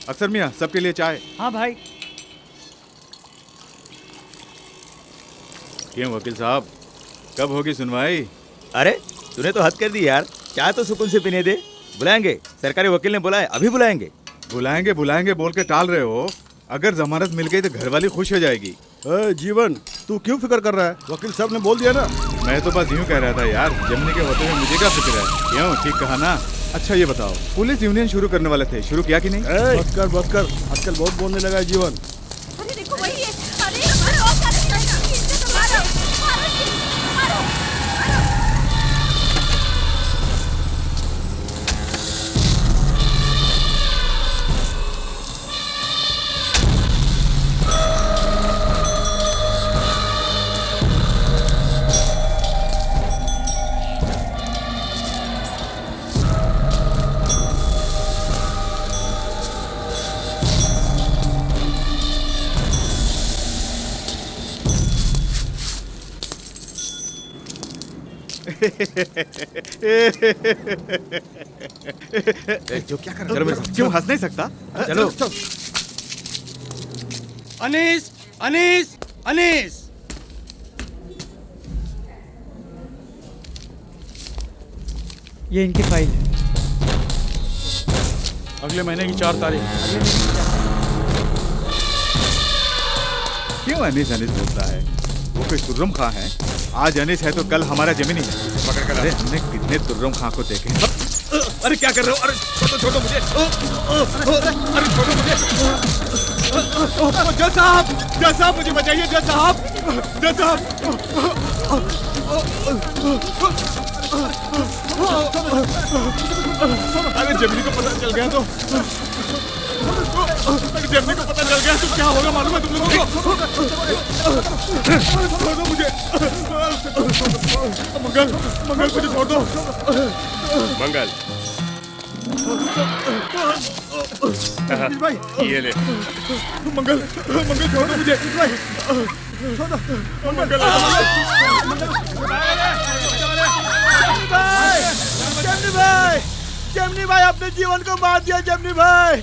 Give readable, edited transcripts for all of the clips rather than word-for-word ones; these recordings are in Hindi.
अक्सर मियाँ, सबके लिए चाय। हाँ भाई। क्यों वकील साहब, कब होगी सुनवाई? अरे तूने तो हद कर दी यार, चाय तो सुकून से पीने दे। बुलाएंगे, सरकारी वकील ने बुलाया, अभी बुलाएंगे। बुलाएंगे बुलाएंगे बोल के टाल रहे हो। अगर जमानत मिल गई तो घरवाली खुश हो जाएगी। जीवन, तू क्यों फिक्र कर रहा है? वकील साहब ने बोल दिया ना। मैं तो बस यूं कह रहा था यार, जमनी के होते हुए मुझे क्या फिक्र है? क्यों, ठीक कहा ना? अच्छा ये बताओ, पुलिस यूनियन शुरू करने वाले थे, शुरू किया कि नहीं? बस कर, आजकल बहुत बोलने लगा है जीवन। अरे देखो वही है। अरे मारो, मारो, मारो। जो क्या कर रहा है? क्यों हंस नहीं सकता? चलो। अनीस, अनीस, अनीस। ये इनकी फाइल है। अगले महीने की 4 तारीख। क्यों अनीस अनीस बोलता है? वो कोई तुर्रम खां है? आज अनीस है तो कल हमारा जमीनी है। पकड़ कर। अरे हमने कितने तुर्रम खां को देखे। अरे क्या कर रहे हो? अरे छोड़ो मुझे। अरे छोड़ो मुझे। जज साहब मुझे बचाइए। जज साहब। अरे जमीनी को पता चल गया तो क्या होगा मालूम है तुम लोगों को? छोड़ दो मुझे। मंगल मुझे छोड़ दो। मंगल भाई ये ले। मंगल छोड़ दो मुझे। मंगल जमनी भाई अपने जीवन को मार दिया। जमनी भाई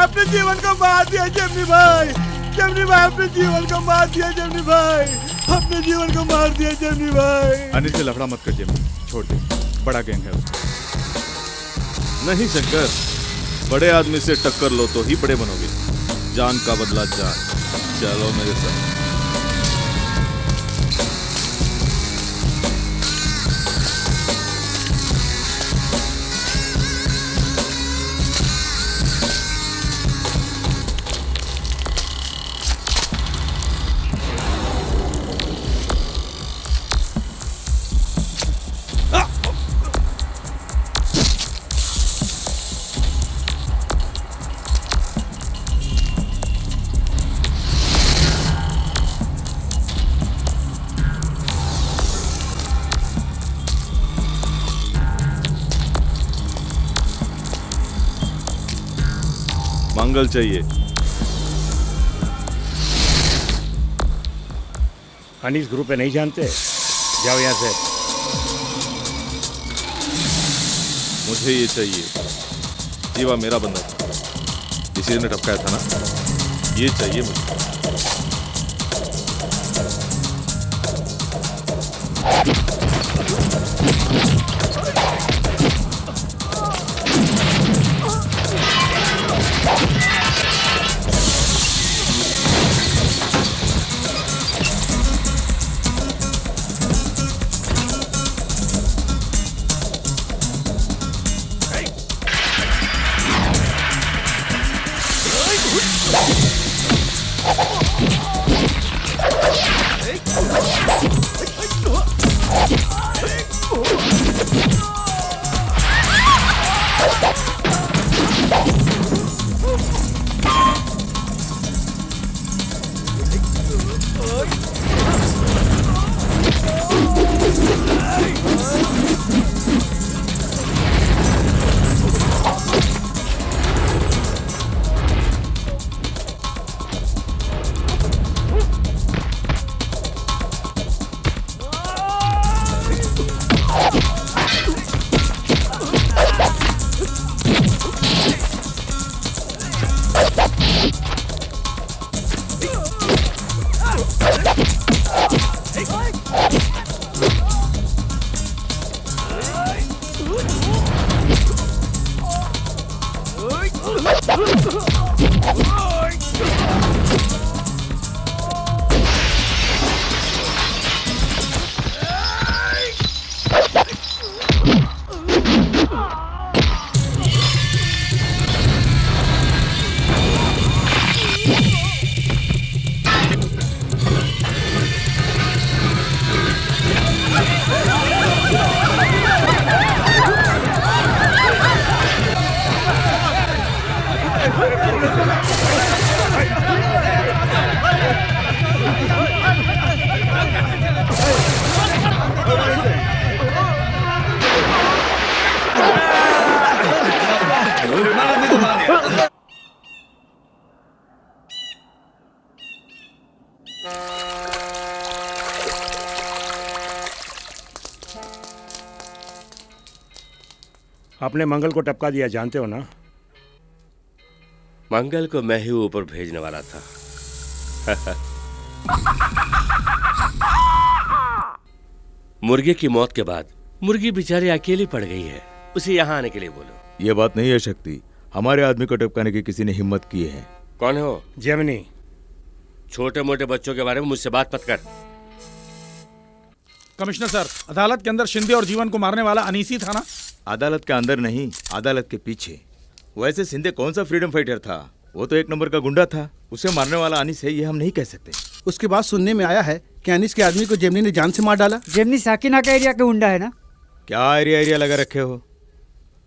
अपने जीवन को मार दिया। जमनी भाई अपने जीवन को मार दिया। जमनी भाई अनिल से लफड़ा मत कर जमीनी, छोड़ दे। बड़ा गैंग है उसका। नहीं शंकर, बड़े आदमी से टक्कर लो तो ही बड़े बनोगे। जान का बदला जान। चलो मेरे साथ। मंगल चाहिए। अनीस ग्रुप पे नहीं जानते? जाओ यहाँ से। मुझे ये चाहिए। जीवा मेरा बंदा था, इसी ने टपकाया था ना। ये चाहिए मुझे। आपने मंगल को टपका दिया, जानते हो ना? मंगल को मैं ही ऊपर भेजने वाला था। मुर्गे की मौत के बाद मुर्गी बेचारी अकेली पड़ गई है, उसे यहाँ आने के लिए बोलो। ये बात नहीं है शक्ति, हमारे आदमी को टपकाने की किसी ने हिम्मत की है। कौन हो? जेमिनी। छोटे मोटे बच्चों के बारे में मुझसे बात मत कर। कमिश्नर सर, अदालत के अंदर शिंदे और जीवन को मारने वाला अनीसी था ना? अदालत के अंदर नहीं, अदालत के पीछे। वैसे सिंधे कौन सा फ्रीडम फाइटर था? वो तो एक नंबर का गुंडा था। उसे मारने वाला अनीस है, ये हम नहीं कह सकते। उसके बाद सुनने में आया है कि अनीस के आदमी को जेमिनी ने जान से मार डाला। जेमिनी साकिना का एरिया का गुंडा है ना? क्या एरिया लगा रखे हो?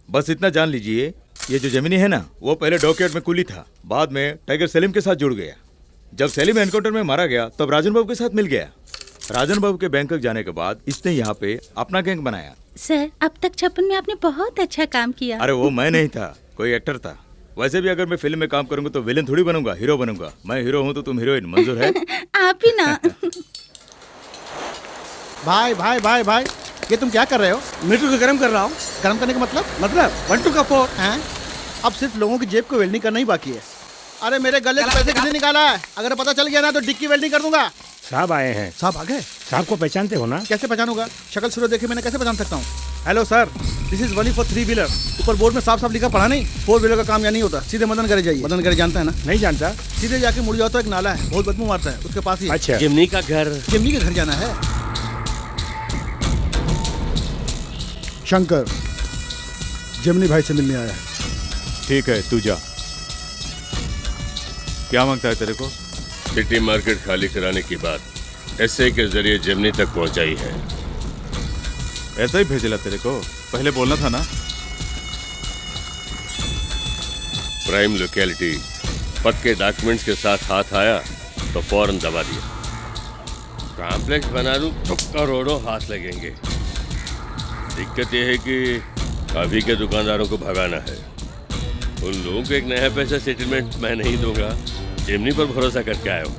बस इतना जान लीजिए, ये जो जेमिनी है ना, वो पहले डॉकयार्ड में कुली था, बाद में टाइगर सलीम के साथ जुड़ गया। जब सलीम एनकाउंटर में मारा गया तब राजन बाबू के साथ मिल गया। राजन बाबू के बैंकॉक जाने के बाद इसने यहाँ पे अपना गैंग बनाया। सर, अब तक 56 में आपने बहुत अच्छा काम किया। अरे वो मैं नहीं था, कोई एक्टर था। वैसे भी अगर मैं फिल्म में काम करूंगा तो विलेन थोड़ी बनूंगा, हीरो बनूंगा। मैं हीरो हूँ तो तुम हीरोइन, मंजूर है? आप ही ना। भाई भाई भाई भाई, ये तुम क्या कर रहे हो? मीटर को गर्म कर रहा हूँ। गर्म करने का मतलब? 1 2 का 4 हैं? अब सिर्फ लोगों की जेब को वेल्डिंग करना ही बाकी है। अरे मेरे गले से पैसे किसने निकाला है? अगर पता चल गया ना तो डिक्की वेल्डिंग कर दूंगा। साहब आए हैं। साहब आ गए? साहब को पहचानते हो ना? कैसे पहचानूंगा? शक्ल सूरत देखे मैंने कैसे पहचान सकता हूँ? Hello sir, this is Vani for 3 wheeler. ऊपर बोर्ड में साफ साफ लिखा पढ़ा नहीं? 4 व्हीलर का काम यहाँ नहीं होता। सीधे मदन करे जाइए। मदन करे जानता है ना? नहीं जानता। सीधे जाके मुड़ जाओ तो एक नाला है, बहुत बदबू मारता है, उसके पास ही। अच्छा। जिमनी का घर। जिमनी के घर जाना है। शंकर, जेमिनी भाई से मिलने आया है। ठीक है, तू जा। क्या मांगता है तेरे को? सिटी मार्केट खाली कराने की बात एसए के जरिए जिमनी तक पहुंचाई है। ऐसा ही भेजला तेरे को? पहले बोलना था ना। प्राइम लोकेलिटी पक्के डॉक्यूमेंट्स के साथ हाथ आया तो फौरन दबा दिया। कॉम्प्लेक्स बना दूं तो करोड़ों हाथ लगेंगे। दिक्कत यह है कि अभी के दुकानदारों को भगाना है। उन लोगों को एक नया पैसा सेटलमेंट मैं नहीं दूंगा। जिमनी पर भरोसा करके आया हूँ।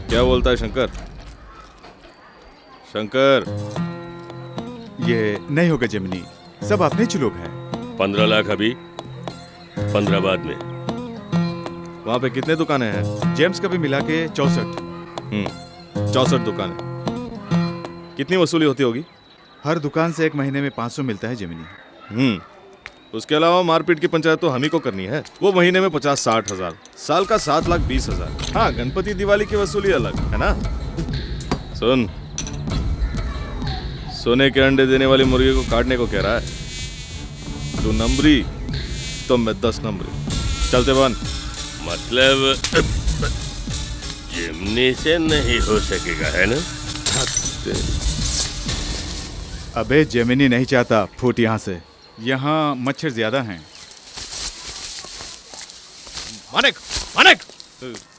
क्या बोलता है शंकर? शंकर, ये नहीं होगा जेमिनी, सब अपने ही लोग हैं। 15 लाख अभी, 15 बाद में। वहाँ पे कितने दुकानें हैं? जेम्स का भी मिला के 64। 64 दुकानें। कितनी वसूली होती होगी? हर दुकान से एक महीने में 500 मिलता है जेमिनी। उसके अलावा मारपीट की पंचायत तो हम ही को करनी है, वो महीने में 50-60 हजार, साल का 7,20,000। हाँ, गणपति दिवाली की वसूली अलग है ना। सुन, सोने के अंडे देने वाली मुर्गी को काटने को कह रहा है। तू नंबरी तो मैं 10 नंबरी। चलते बन। मतलब जिमनी से नहीं हो सकेगा, है ना? अबे जेमिनी नहीं चाहता फूट यहाँ से। यहाँ मच्छर ज्यादा हैं। मानिक, मानिक,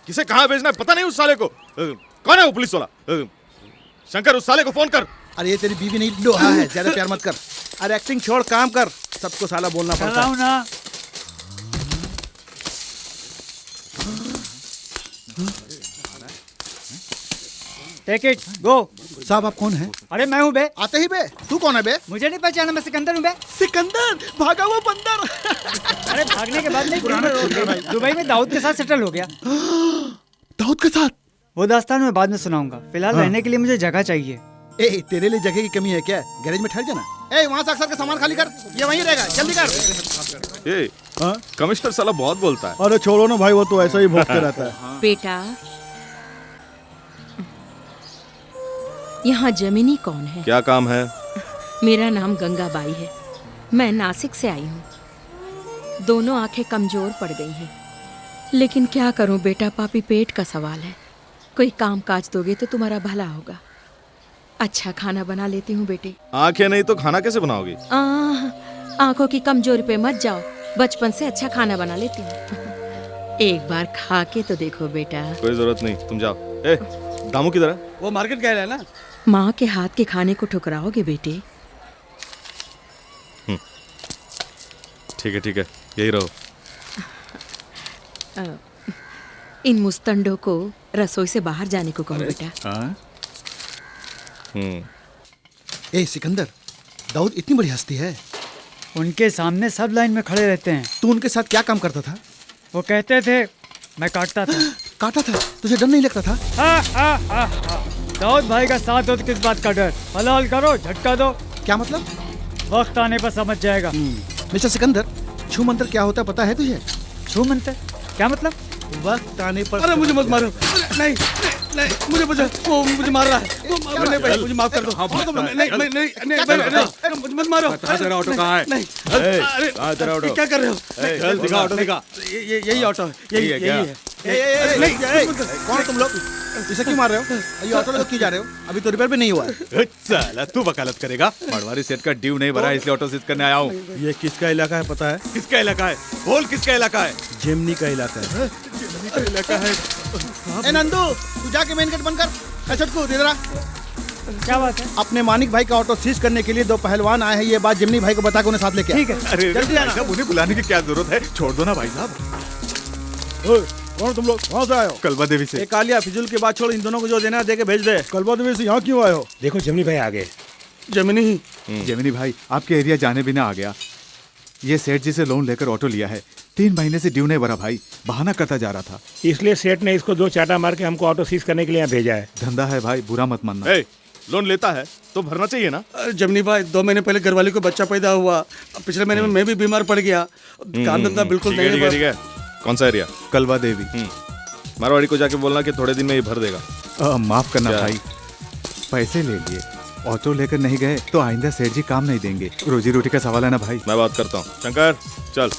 किसे कहाँ भेजना है पता नहीं उस साले को। कौन है वो पुलिस वाला? शंकर, उस साले को फोन कर। अरे ये तेरी बीवी नहीं, लोहा है, ज्यादा प्यार मत कर। अरे एक्टिंग छोड़, काम कर। सबको साला बोलना पड़ता है ना। टेक इट, गो। साहब आप कौन हैं? अरे मैं हूँ बे। आते ही बे। तू कौन है बे? मुझे नहीं पहचाना, मैं सिकंदर हूँ बे। सिकंदर, भागा हुआ बंदर। अरे भागने के बाद नहीं, दुबई में दाऊद के साथ सेटल हो गया। दाऊद के साथ? वो दास्तान मैं बाद में सुनाऊंगा। फिलहाल रहने के लिए मुझे जगह चाहिए। ए, तेरे लिए जगह की कमी है क्या? गैरेज में ठहर जाना। ए, वहाँ से अक्सर का सामान खाली कर, ये वहीं रहेगा, जल्दी कर। ये कमिश्नर साला बहुत बोलता है। अरे छोड़ो ना भाई, वो तो ऐसा ही भोंकते रहता है। बेटा, यहाँ जमीनी कौन है? क्या काम है? मेरा नाम गंगाबाई है, मैं नासिक से आई हूँ। दोनों आंखें कमजोर पड़ गई हैं, लेकिन क्या करूँ बेटा, पापी पेट का सवाल है। कोई काम काज दोगे तो तुम्हारा भला होगा। अच्छा खाना बना लेती हूँ बेटे। आंखें नहीं तो खाना कैसे बनाओगी? आंखों की कमजोरी पे मत जाओ, बचपन से अच्छा खाना बना लेती हूँ। एक बार खा के तो देखो बेटा। कोई जरूरत नहीं, तुम जाओ। ए, दामू किधर है? वो मार्केट गया है ना। माँ के हाथ के खाने को ठुकराओगे बेटे? ठीक है, यही रहो। इन मुस्तंडों को रसोई से बाहर जाने को कहो बेटा। हाँ? ए सिकंदर, दाऊद इतनी बड़ी हस्ती है, उनके सामने सब लाइन में खड़े रहते हैं। तू उनके साथ क्या काम करता था? वो कहते थे, मैं काटता था। काटा था? तुझे डर नहीं लगता था? दाऊद भाई का साथ हो तो किस बात का डर? हलाल करो, झटका दो। क्या मतलब? वक्त आने पर समझ जाएगा। मिस्टर सिकंदर, छू मंत्र क्या होता है पता है तुझे? छू मंत्र क्या मतलब? वक्त आने पर। अरे मुझे मत मारो, नहीं नहीं, मुझे बचा, वो मुझे मार रहा है, नहीं भाई मुझे माफ कर दो, मुझे मत मारो। तेरा ऑटो कहाँ है? नहीं, कहाँ तेरा ऑटो? क्या कर रहे हो? चल दिखा, ऑटो दिखा। यही ऑटो है, यही क्या? है। कौन हो तुम लोग? इसे क्यों मार रहे हो? ये ऑटो लेकर क्यों जा रहे हो? अभी तो रिपेयर भी नहीं हुआ है। साला तू वकालत करेगा? पटवारी सेठ का ड्यू नहीं भरा इसलिए ऑटो सीज करने आया हूँ। ये किसका इलाका है पता है? किसका इलाका है? बोल किसका इलाका है? जेमनी का इलाका है। इलाका है। ए नंदू, तू जाके मेन गेट बंद कर। अच्छा को दे जरा। क्या बात है? अपने मानिक भाई का ऑटो सीज करने के लिए दो पहलवान आए हैं, ये बात जेमनी भाई को बता के उन्हें साथ लेके आ। ठीक है। अरे जल्दी भाई आना। साहब, उन्हें बुलाने की क्या जरूरत है? छोड़ दो ना भाई साहब। कौन तुम लोग? कहाँ से आए हो? कलवा देवी से। कालिया फिजूल की बात छोड़, इन दोनों को जो देना है दे के भेज दे। कलवा देवी से यहाँ क्यों आए हो? देखो जमनी भाई आगे। जमीनी जेमिनी भाई, आपके एरिया जाने बिना आ गया। ये सेठ जी से लोन लेकर ऑटो लिया है, 3 महीने से ड्यू नहीं भरा भाई, बहाना करता जा रहा था। इसलिए सेठ ने इसको 2 चाटा मार के हमको ऑटो सीज करने के लिए यहाँ भेजा है। धंधा है भाई, बुरा मत मानना। लोन लेता है तो भरना चाहिए ना। जमनी भाई, 2 महीने पहले घरवाली को बच्चा पैदा हुआ, पिछले महीने में मैं भी बीमार पड़ गया, काम धंधा बिल्कुल नहीं है। ठीक है। कौन सा एरिया? कलवा देवी। मारवाड़ी को जाके बोलना कि थोड़े दिन में ही भर देगा। माफ करना क्या? भाई, पैसे ले लिए, ऑटो लेकर नहीं गए तो आइंदा सेठ जी काम नहीं देंगे। रोजी रोटी का सवाल है ना भाई। मैं बात करता हूँ। शंकर चल।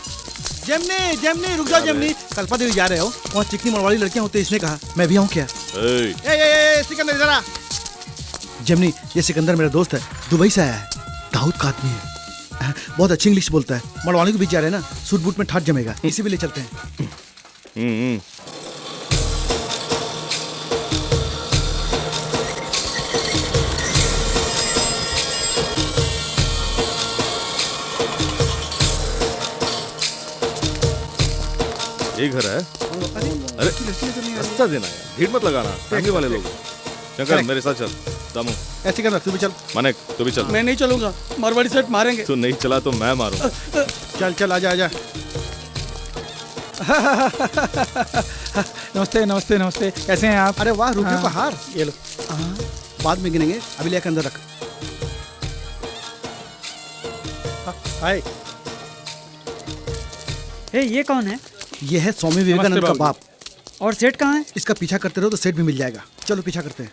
जेमनी, जेमनी रुक जाओ जेमनी। कल्पा देवी जा रहे हो? वहाँ चिकनी मरवाड़ी लड़कियाँ होती, इसने कहा मैं भी आऊँ क्या? ए सिकंदर जरा। जेमनी, ये सिकंदर मेरा दोस्त है, दुबई से आया है, दाऊद का आदमी है, बहुत अच्छी इंग्लिश बोलता है। मरवाड़ी के बीच जा रहे हैं ना, सूट बूट में ठाट जमेगा, इसी भी ले चलते हैं। ये घर है? अरे रास्ता देना यार, भीड़ मत लगाना, फैमिली वाले लोग। शंकर मेरे साथ चल। दामू ऐसे करना, तू भी चल। मानिक तू भी चल। मैं नहीं चलूंगा, मारवाड़ी सेठ मारेंगे। तू नहीं चला तो मैं मारूंगा। चल चल आजा आजा। नमस्ते नमस्ते नमस्ते, कैसे हैं आप? अरे वाह, रुपये का हार, ये लो। बाद में गिनेंगे, अभी लेकर अंदर रख। हाय। ये कौन है? ये है स्वामी विवेकानंद का बाप। और सेठ कहाँ है? इसका पीछा करते रहो तो सेठ भी मिल जाएगा। चलो पीछा करते हैं।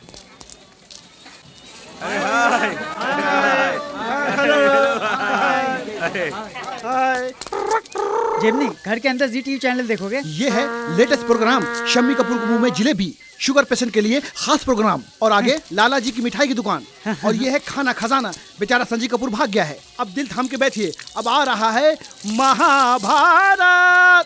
जेमनी, घर के अंदर जी टीवी चैनल देखोगे? ये है लेटेस्ट प्रोग्राम, शम्मी कपूर के मुंह में जिलेबी, शुगर पेशेंट के लिए खास प्रोग्राम, और आगे लाला जी की मिठाई की दुकान, और ये है खाना खजाना। बेचारा संजय कपूर भाग गया है, अब दिल थाम के बैठिए, अब आ रहा है महाभारत।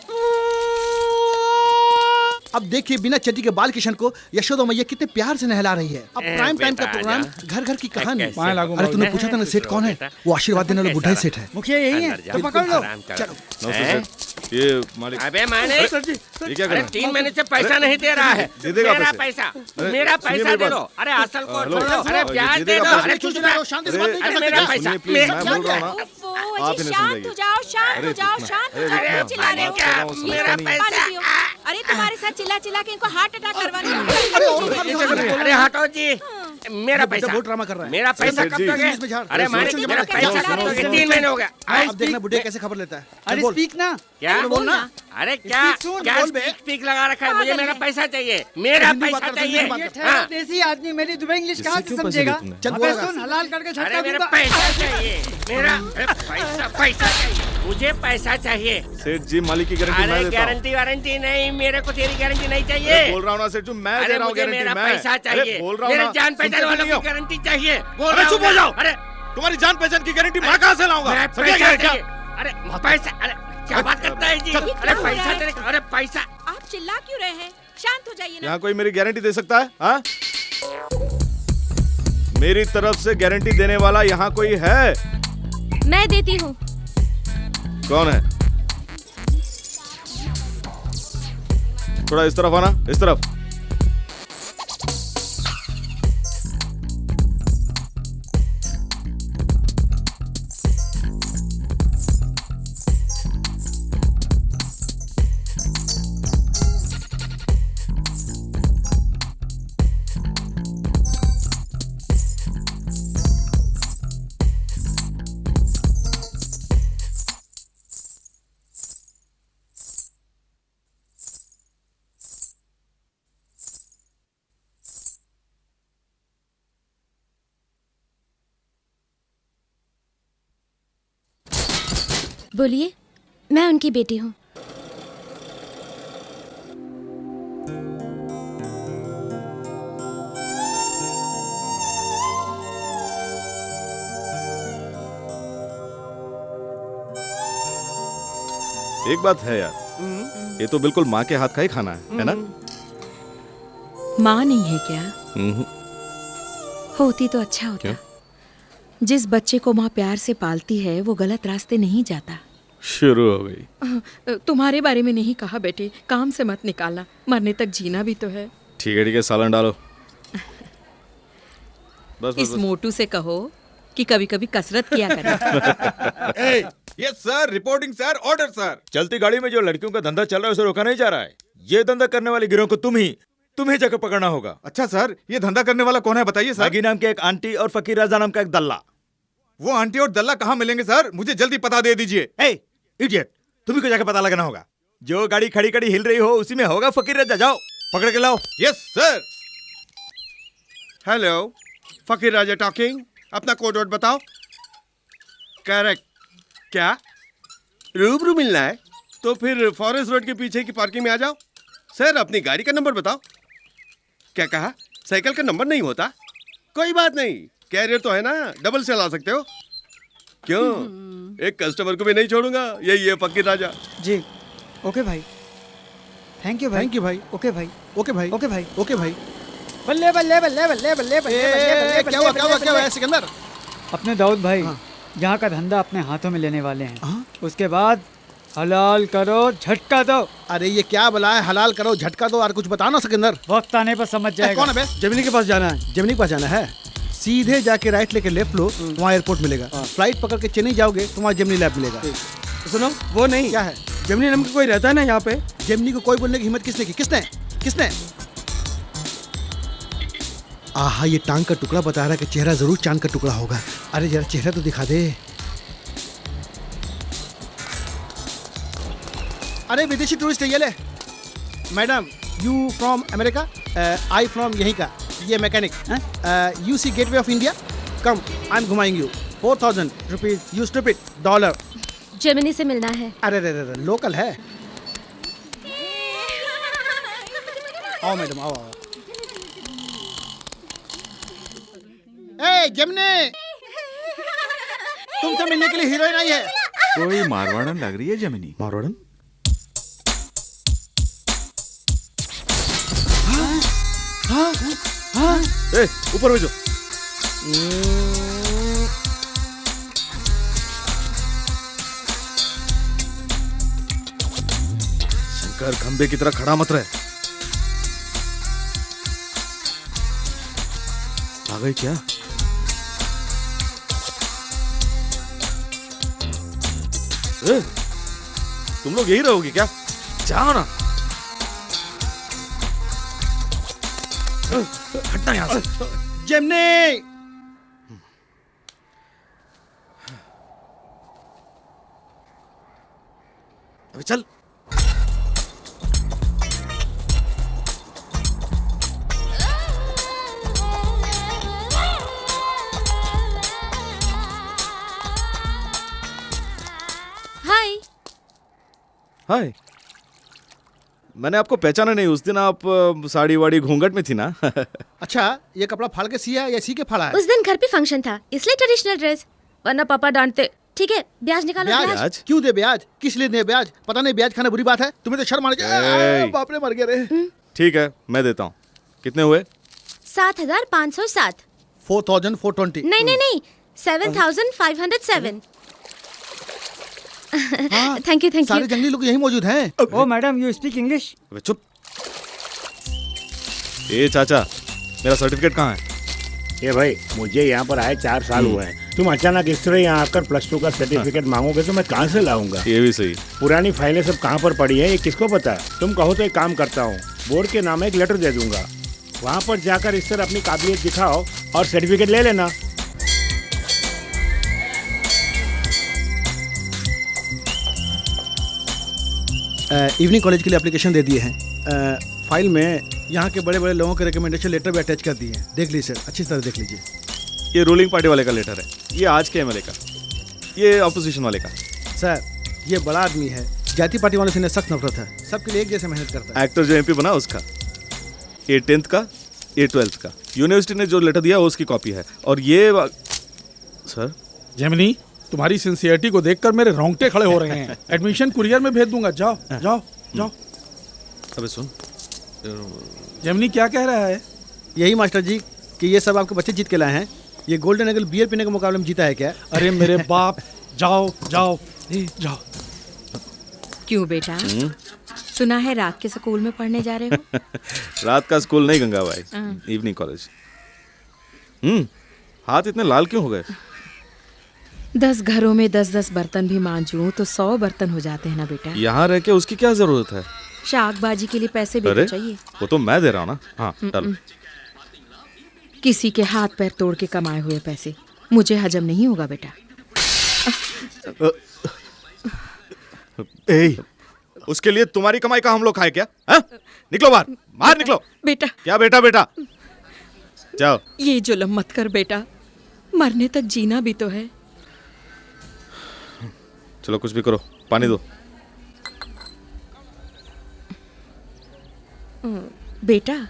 अब देखिए बिना चड्डी के बाल किशन को यशोदा मैया कितने प्यार से नहला रही है। अब प्राइम टाइम का प्रोग्राम, घर घर की कहानी। अरे तूने पूछा था ना सेठ कौन है? वो आशीर्वाद देने वाला बुढ़ा ही सेठ है। मुखिया यही है, तो पकड़ लो। ये मालिक। अबे माने, ये क्या कर रहे हैं? 3 महीने से पैसा नहीं दे रहा है। दे देगा मेरा पैसे। पैसा, मेरा पैसा मेरी दे बात। दो। अरे असल को हेलो, छोड़ दो, अरे ये ब्याज दे दे देगा दो। पैसे। अरे चुप रहो, शांति से बात नहीं कर अरे सकते मेरा क्या? पैसा, सुनिए प्लीज, मैं बोल रहा हूँ ना। आप इन्हें शांत समझाइए। हो जाओ, शांत अरे हो जाओ, इतना- शांत हो अरे जाओ। इतना- क्यों चिल्ला रहे हो? क्या? ये मेरा रखो, पैसा। पानी पियो। अरे तुम्हारे साथ चिल्ला चिल्ला के इनको हार्ट अटैक करवाने अरे हटो जी, मेरा पैसा, बहुत ड्रामा कर रहा है। मेरा पैसा सेठ कब जी। दोगे? इसमें झाड़। अरे माने, सुनो, मेरा सुनो, पैसा सुनो, कब दोगे? सुनो, 3 महीने हो गया। अब देखना बुढ़िया कैसे खबर लेता है। चल अरे बोल। स्पीक ना। क्या बोल ना। अरे क्या सुन, क्या बोल बे। स्पीक लगा रखा है? मुझे पागल मेरा है। पैसा चाहिए, मेरा हिंदी बात पैसा करते हैं, चाहिए। हिंदी बात ये करते ठहरा हाँ। देसी आदमी मेरी दुबई इंग्लिश कहाँ से क्यों पैसे समझेगा? लिए तुमने? चल अबे बोल सुन, हलाल करके झटका अरे मेरा दूंगा। पैसा चाहिए, मेरा अरे पैसा पैसा चाहिए, मुझे पैसा चाहिए। सेठ जी मालिक की गारंटी मैं अरे देता हूँ। गारंटी वारंटी नहीं, मेरे को तेरी गारंटी नहीं अरे चाहिए। बोल रहा हूँ ना सेठ जी, मैं दे अरे रहा हूँ मुझे गारंटी। मेरा मैं पैसा चाहिए, अरे बोल रहा हूँ मेरे ना। जान पहचान सुनते वालों नहीं हो। की गारंटी चाहिए। बोल अरे रहा चुप हूँ हो मैं। जाओ। अरे तुम्हारी जान पहचान की गारंटी मैं कहाँ से लाऊंगा? मेरा समझे पैसा क्या? चाहिए। अरे पैसा, अरे क्या बात करता है जी? चल, अरे चल, पैसा चल। तेरे, अरे पैसा। आप चिल्ला क्यों रहे हैं? शांत हो जाइए ना। यहाँ कोई मेरी गारंटी दे सकता है? हाँ? मेरी तरफ से गारंटी देने वाला यहाँ कोई है? मैं देती हूँ। कौन है? थोड़ा इस तरफ आना, इस तरफ। बोलिए, मैं उनकी बेटी हूँ। एक बात है यार, ये तो बिल्कुल माँ के हाथ का ही खाना है ना? माँ नहीं है क्या? हम्म। होती तो अच्छा होता। क्यों? जिस बच्चे को माँ प्यार से पालती है वो गलत रास्ते नहीं जाता। शुरू हो गई। तुम्हारे बारे में नहीं कहा बेटी, काम से मत निकालना, मरने तक जीना भी तो है। ठीक है, सालन डालो। बस इस मोटू से कहो कि कभी कभी कसरत किया करे। Yes sir, reporting sir, order sir. चलती गाड़ी में जो लड़कियों का धंधा चल रहा है उसे रोका नहीं जा रहा है। ये धंधा करने वाले गिरोह को तुम्हें जाकर पकड़ना होगा। अच्छा सर, ये धंधा करने वाला कौन है बताइए सर? नागी नाम के एक आंटी और फकीर राजा नाम का एक दल्ला। वो आंटी और दल्ला कहाँ मिलेंगे सर? मुझे जल्दी पता दे दीजिए। इडियट, तुम्ही को जाकर पता लगाना होगा। जो गाड़ी खड़ी खड़ी हिल रही हो उसी में होगा फकीर राजा। जाओ पकड़ के लाओ। Yes sir. हेलो, फकीर राजा टॉकिंग। अपना कोड वर्ड बताओ। करेक्ट। क्या रूबरू मिलना है? तो फिर फॉरेस्ट रोड के पीछे की पार्किंग में आ जाओ। सर, अपनी गाड़ी का नंबर बताओ। क्या कहा? साइकिल का नंबर नहीं होता? कोई बात नहीं, कैरियर तो है ना, डबल चला सकते हो। क्यों? एक कस्टमर को भी नहीं छोड़ूंगा। यही है फकीर राजा। जी ओके भाई, थैंक यू भाई। थैंक यू भाई। ओके भाई, ओके भाई। ओके भाई। ओके भाई। बल्ले बल्ले बल्ले बल्ले बल्ले बल्ले क्या हुआ क्या हुआ क्या हुआ सिकंदर? अपने दाऊद भाई यहाँ का धंधा अपने हाथों में लेने वाले हैं। उसके बाद हलाल करो, झटका दो। अरे ये क्या बला है, हलाल करो झटका दो, और कुछ बताना सिकंदर। वक्त आने पर समझ जाएगा। कौन है बे? जमीनी के पास जाना है। जेमिनी के पास जाना है। सीधे जाके राइट लेके लेफ्ट लो, वहाँ एयरपोर्ट मिलेगा। फ्लाइट पकड़ के चेन्नई जाओगे तो वहाँ जेमिनी लैब मिलेगा। सुनो, वो नहीं। क्या है? जमीनी नाम का कोई रहता है ना यहाँ पे? जेमिनी को कोई बोलने की हिम्मत किसने की? किसने? आहा, ये टांग का टुकड़ा बता रहा है कि चेहरा जरूर चांद का टुकड़ा होगा। अरे जरा चेहरा तो दिखा दे। अरे विदेशी टूरिस्ट है ये ले। Madam, you from America? I from यहीं का, ये mechanic. You see gateway of India? Come, I am घुमाएंगे you. 4000 rupees, you stupid, $। Germany से मिलना है। अरे लोकल है। आओ मैडम, आओ। ए जेमिनी, तुमसे मिलने के लिए हीरोइन आई है। कोई मारवाड़न लग रही है जेमिनी। मारवाड़न? ऊपर भेजो। शंकर, खंबे की तरह खड़ा मत रहे। आ गई क्या? तुम लोग यही रहोगे क्या? जाओ ना। हटना यहाँ से। जेमिनी! अबे चल। हाय। हाय। मैंने आपको पहचाना नहीं। उस दिन आप साड़ी वाड़ी घूंघट में थी ना? अच्छा, ये कपड़ा फाड़ के सिया या सी के फाड़ा है? उस दिन घर पे फंक्शन था, इसलिए ट्रेडिशनल ड्रेस, वरना पापा डांटते। ठीक है, ब्याज निकालो। ब्याज? क्यों दे ब्याज? किस लिए दे ब्याज? पता नहीं, ब्याज खाना बुरी बात है? तुम्हें तो शर्म आनी चाहिए। बाप रे, मर गए रे। ठीक है, मैं देता हूँ। कितने हुए? 7507। 4420। नहीं, 7507। Thank you. सारे जंगली लोग यही मौजूद हैं। ओ मैडम, यू स्पीक इंग्लिश? अबे चुप। ए चाचा, मेरा सर्टिफिकेट कहाँ है? ये भाई मुझे यहाँ पर आए 4 साल हुए हैं। तुम अचानक इस तरह यहाँ आकर +2 का सर्टिफिकेट मांगोगे तो मैं कहाँ से लाऊंगा? ये भी सही। पुरानी फाइलें सब कहाँ पर पड़ी है ये किसको पता है? तुम कहो तो एक काम करता हूँ, बोर्ड के नाम एक लेटर दे दूंगा, वहाँ पर जाकर इस तरह अपनी काबिलियत दिखाओ और सर्टिफिकेट ले लेना। इवनिंग कॉलेज के लिए एप्लीकेशन दे दिए हैं। फाइल में यहाँ के बड़े बड़े लोगों के रिकमेंडेशन लेटर भी अटैच कर दिए हैं। देख लीजिए सर, अच्छी तरह देख लीजिए। ये रूलिंग पार्टी वाले का लेटर है, ये आज के एमएलए का, ये ऑपोजिशन वाले का। सर ये बड़ा आदमी है, जाति पार्टी वालों से इन्हें सख्त नफरत है, सबके लिए एक जैसे मेहनत करता है। एक्टर जो एमपी बना उसका, ये 10th का, ये 12th का। यूनिवर्सिटी ने जो लेटर दिया वो उसकी कॉपी है। और ये सर जेमिनी, तुम्हारी सिंसियरिटी को देखकर मेरे रोंगटे खड़े हो रहे हैं। एडमिशन कुरियर में भेज दूंगा, जाओ जाओ जाओ। अबे सुन, जेमिनी क्या कह रहा है? यही मास्टर जी कि ये सब आपके बच्चे जीत के लाए हैं। ये गोल्डन एगल बियर पीने के मुकाबले में जीता है क्या? अरे मेरे बाप, जाओ जाओ जाओ। क्यों बेटा, सुना है रात के स्कूल में पढ़ने जा रहे हो? रात का स्कूल नहीं गंगा भाई, इवनिंग कॉलेज। हाथ इतने लाल क्यों हो गए? 10 घरों में 10-10 बर्तन भी मांजूं तो 100 बर्तन हो जाते हैं ना बेटा। यहाँ रह के उसकी क्या जरूरत है? शाकबाजी के लिए पैसे भी तो चाहिए। वो तो मैं दे रहा हूँ ना। हाँ डालो। किसी के हाथ पैर तोड़ के कमाए हुए पैसे मुझे हजम नहीं होगा बेटा। उसके लिए तुम्हारी कमाई का हम लोग खाए क्या? निकलो बाहर, बाहर निकलो। बेटा क्या बेटा बेटा, जाओ। ये जुल्म मत कर बेटा, मरने तक जीना भी तो है। चलो कुछ भी करो, पानी दो। बेटा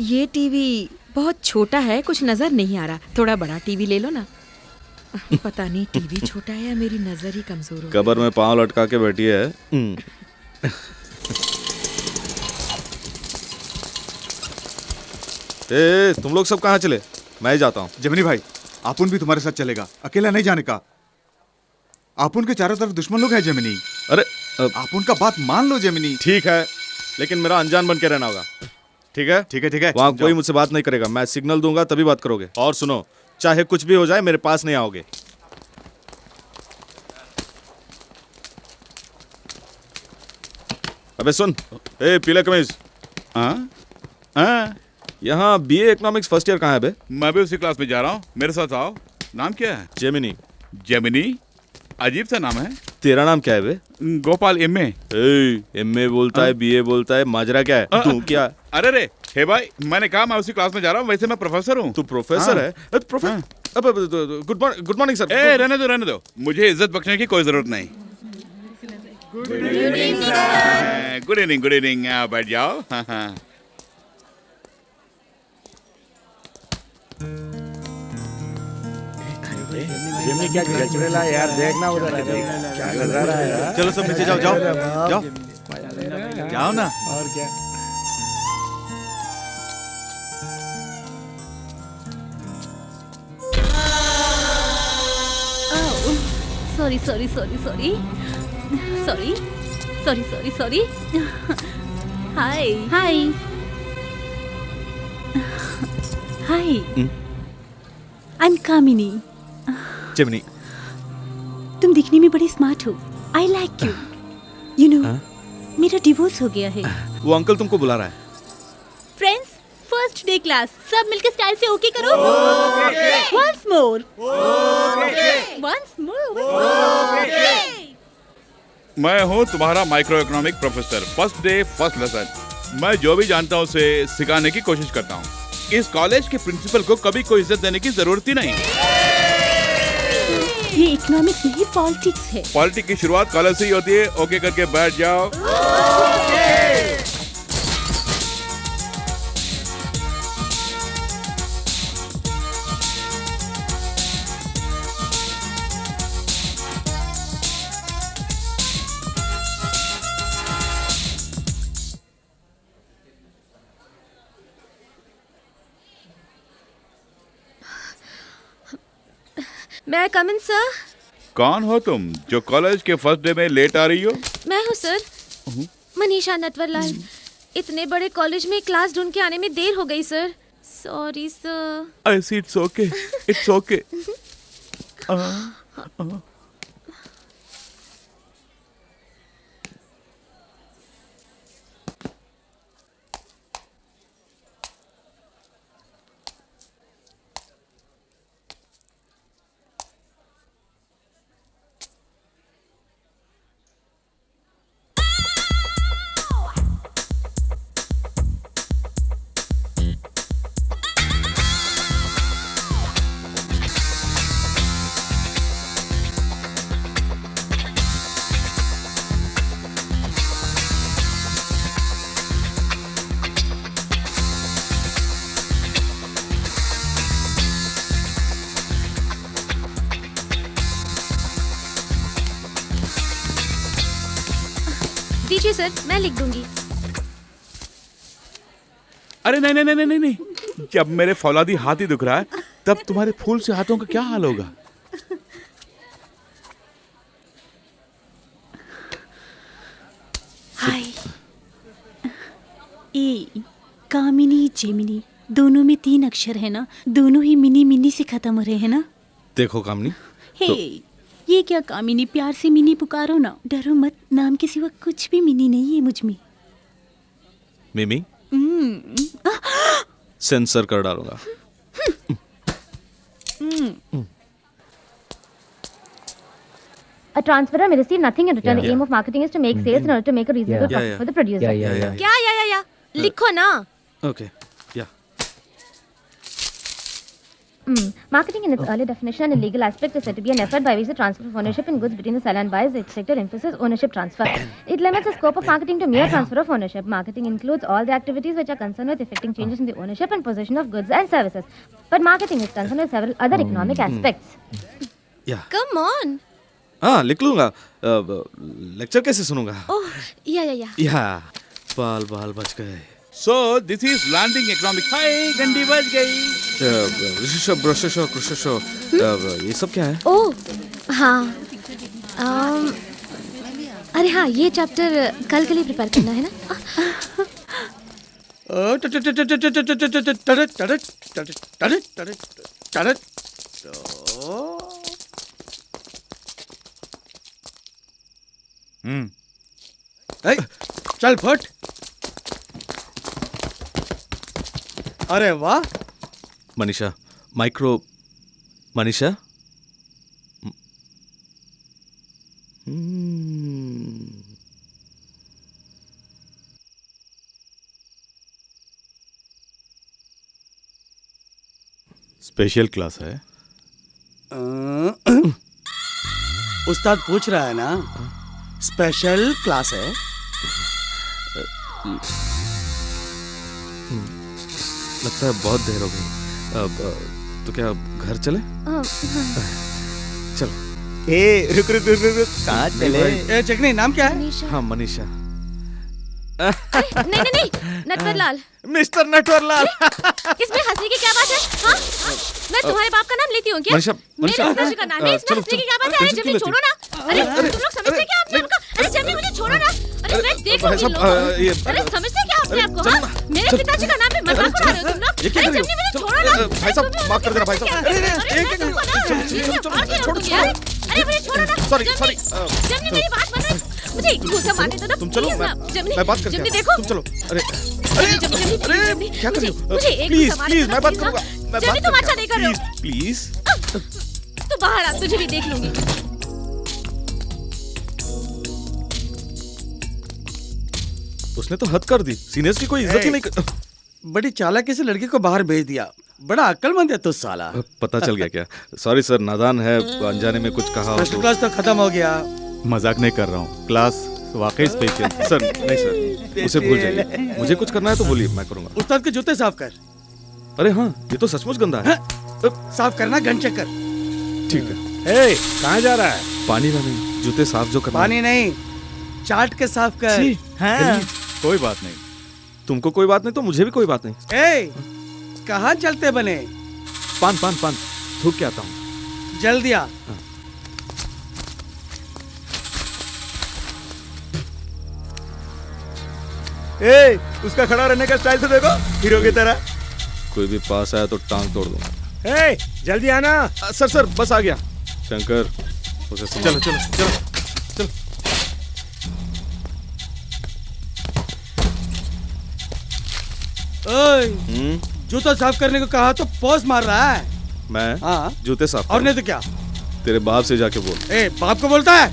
ये टीवी बहुत छोटा है, कुछ नजर नहीं आ रहा, थोड़ा बड़ा टीवी ले लो ना। पता नहीं टीवी छोटा है या मेरी नजर ही कमजोर हो। कबर में पांव लटका के बैठी है। ए, तुम लोग सब कहाँ चले? मैं जाता हूँ। जमिनी भाई, आपुन भी तुम्हारे साथ चलेगा, अकेला नहीं जाने का। आपुन के चारों तरफ दुश्मन लोग हैं जमिनी। अरे आपुन का बात मान लो जमिनी। ठीक है, लेकिन मेरा अनजान बन के रहना होगा। ठीक है ठीक है ठीक है। वहाँ कोई मुझसे बात नहीं करेगा, मैं सिग्नल दूंगा तभी बात करोगे। और सुनो, चाहे कुछ भी हो जाए मेरे पास नहीं आओगे। अबे सुन, ए पीला कमीज, यहाँ बीए इकोनॉमिक्स फर्स्ट ईयर कहाँ है बे? मैं भी उसी क्लास में जा रहा हूँ, मेरे साथ आओ। नाम क्या है? जेमिनी। जेमिनी, अजीब सा नाम है। तेरा नाम क्या है बे? गोपाल एमए। एमए बोलता है, बीए बोलता है, माजरा क्या है? तू क्या? अरे रे हे भाई, मैंने कहा मैं उसी क्लास में जा रहा हूँ, वैसे मैं प्रोफेसर हूँ। तू प्रोफेसर है? Good morning sir. ए रहने दो, मुझे इज्जत बख्शने की कोई जरूरत नहीं। गुड इवनिंग, बैठ जाओ। हाँ। जेमिनी क्या गचरेला है यार, देखना उधर क्या कर रहा है यार। चलो सब नीचे जाओ जाओ ना। और क्या? Sorry. Hi. I am Kamini. Gemini, तुम दिखने में बड़े स्मार्ट हो। I like you. You know, मेरा डिवोर्स हो गया है। वो अंकल तुमको बुला रहा है। फ्रेंड्स, फर्स्ट डे क्लास, सब मिलकर स्टाइल से ओके करो। Once more. मैं हूँ तुम्हारा micro economic professor. First day first lesson. मैं जो भी जानता हूँ उसे सिखाने की कोशिश करता हूँ। इस कॉलेज के प्रिंसिपल को कभी कोई इज्जत देने की जरूरत ही नहीं। ये इकोनॉमिक्स नहीं, पॉलिटिक्स है। पॉलिटिक्स की शुरुआत कॉलेज से ही होती है। ओके करके बैठ जाओ। मैं कम इन सर? कौन हो तुम जो कॉलेज के फर्स्ट डे में लेट आ रही हो? मैं हूँ सर, मनीषा नटवरलाल। इतने बड़े कॉलेज में क्लास ढूंढ के आने में देर हो गई sir. Sorry sir. I see, it's okay. It's okay. दीजिए सर, मैं लिख दूंगी। अरे नहीं नहीं नहीं नहीं नहीं, जब मेरे फौलादी हाथ ही दुख रहा है तब तुम्हारे फूल से हाथों का क्या हाल होगा? हाय। ए कामिनी जेमिनी दोनों में 3 अक्षर है ना, दोनों ही मिनी मिनी से खत्म हो रहे हैं ना। देखो कामनी, हे ये क्या कामिनी, प्यार से मिनी पुकारो ना, डरो मत, नाम के सिवा कुछ भी मिनी नहीं है मुझ में। मिमी सेंसर कर डालूंगा। A transferor may receive nothing in return. The aim of marketing is to make sales in order to make a reasonable profit for the producer. क्या या लिखो ना। ओके या Marketing in its early definition and legal aspect is said to be an effort by which the transfer of ownership in goods between the seller and buyer is expected to emphasize ownership transfer. It limits the scope of marketing to mere transfer of ownership. Marketing includes all the activities which are concerned with effecting changes in the ownership and possession of goods and services. But marketing is concerned with several other economic aspects. या Come on. हाँ लिख लूंगा। लेक्चर कैसे सुनूंगा? Oh, या। या बाल बाल बच गए। So this is landing economic. हाय घंटी बज गई। ये सब क्या है? ओह हाँ, अरे हाँ, ये चैप्टर कल के लिए प्रिपेयर करना है ना। चल फट। अरे वाह। Manisha micro Manisha special class है। उस्ताद पूछ रहा है ना, स्पेशल क्लास है। लगता है बहुत देर हो गई। अब तो क्या घर चले? चलो। ए रुक रुक रुक रुक, कहाँ चले? ए चकनी, नाम क्या है? हाँ मनीषा। नहीं, नटवरलाल। मिस्टर नटवरलाल। इसमें हंसने की क्या बात है? हाँ? मैं तुम्हारे बाप का नाम लेती हूँ क्या? मेरे पिताजी का नाम है, इसमें हंसने की क्या बात है? जब छोड़ो ना। अरे तुम लोग समझते क्या अपने आप को? अरे जब मुझे छोड़ो ना। अरे मैं देख लूंगी लोगों को। अरे समझते क्या अपने आप को? हाँ? मेरे पिताजी का नाम है, मजाक उड़ा रहे हो तुम लोग? अरे जब मुझे छोड़ो ना। भाई साहब माफ कर देना भाई साहब। अरे मुझे छोड़ो ना। सॉरी जब मेरी बात मान मुझे घूसा मारने दो ना। तुम चलो, मैं बात करके देखो तुम चलो। अरे क्या कर रही हो? मुझे एक प्लीज मैं बात करूंगा। मैं बात तुम अच्छा नहीं कर रहे हो। प्लीज तू बाहर आ, तुझे भी देख लूंगी। उसने तो हद कर दी। सीनियर्स की कोई इज्जत ही नहीं कर... बड़ी चालाकी से लड़के को बाहर भेज दिया। बड़ा अक्लमंद है तू साला। पता चल गया क्या? सॉरी सर, नादान है, अनजाने में कुछ कहा हो तो। क्लास तो खत्म हो गया। मजाक नहीं कर रहा हूँ, क्लास वाकई स्पेशल। सर नहीं सर, उसे भूल जाइए। मुझे कुछ करना है तो बोलिए, मैं करूंगा। उस्ताद के जूते साफ कर। अरे हाँ, ये तो सचमुच गंदा है। साफ करना, गन चेक कर। ठीक है। ए, कहाँ जा रहा है? पानी में नहीं, जूते साफ जो करना। पानी नहीं, चाट के साफ कर। हाँ। कोई बात नहीं। तुमको कोई बात नहीं तो मुझे भी कोई बात नहीं। ए, कहाँ चलते बने? पान थूक के आता हूँ। जल्दी आ। ए, उसका खड़ा रहने का स्टाइल तो देखो, हीरो की तरह। कोई भी पास आया तो टांग तोड़ दूंगा। ए, जल्दी आना। सर सर बस आ गया। शंकर उसे चलो चलो चलो चलो। ओए, जूता साफ करने को कहा तो पॉज मार रहा है। मैं हाँ। जूते साफ और नहीं तो क्या? तेरे बाप से जाके बोल। ए, बाप को बोलता है?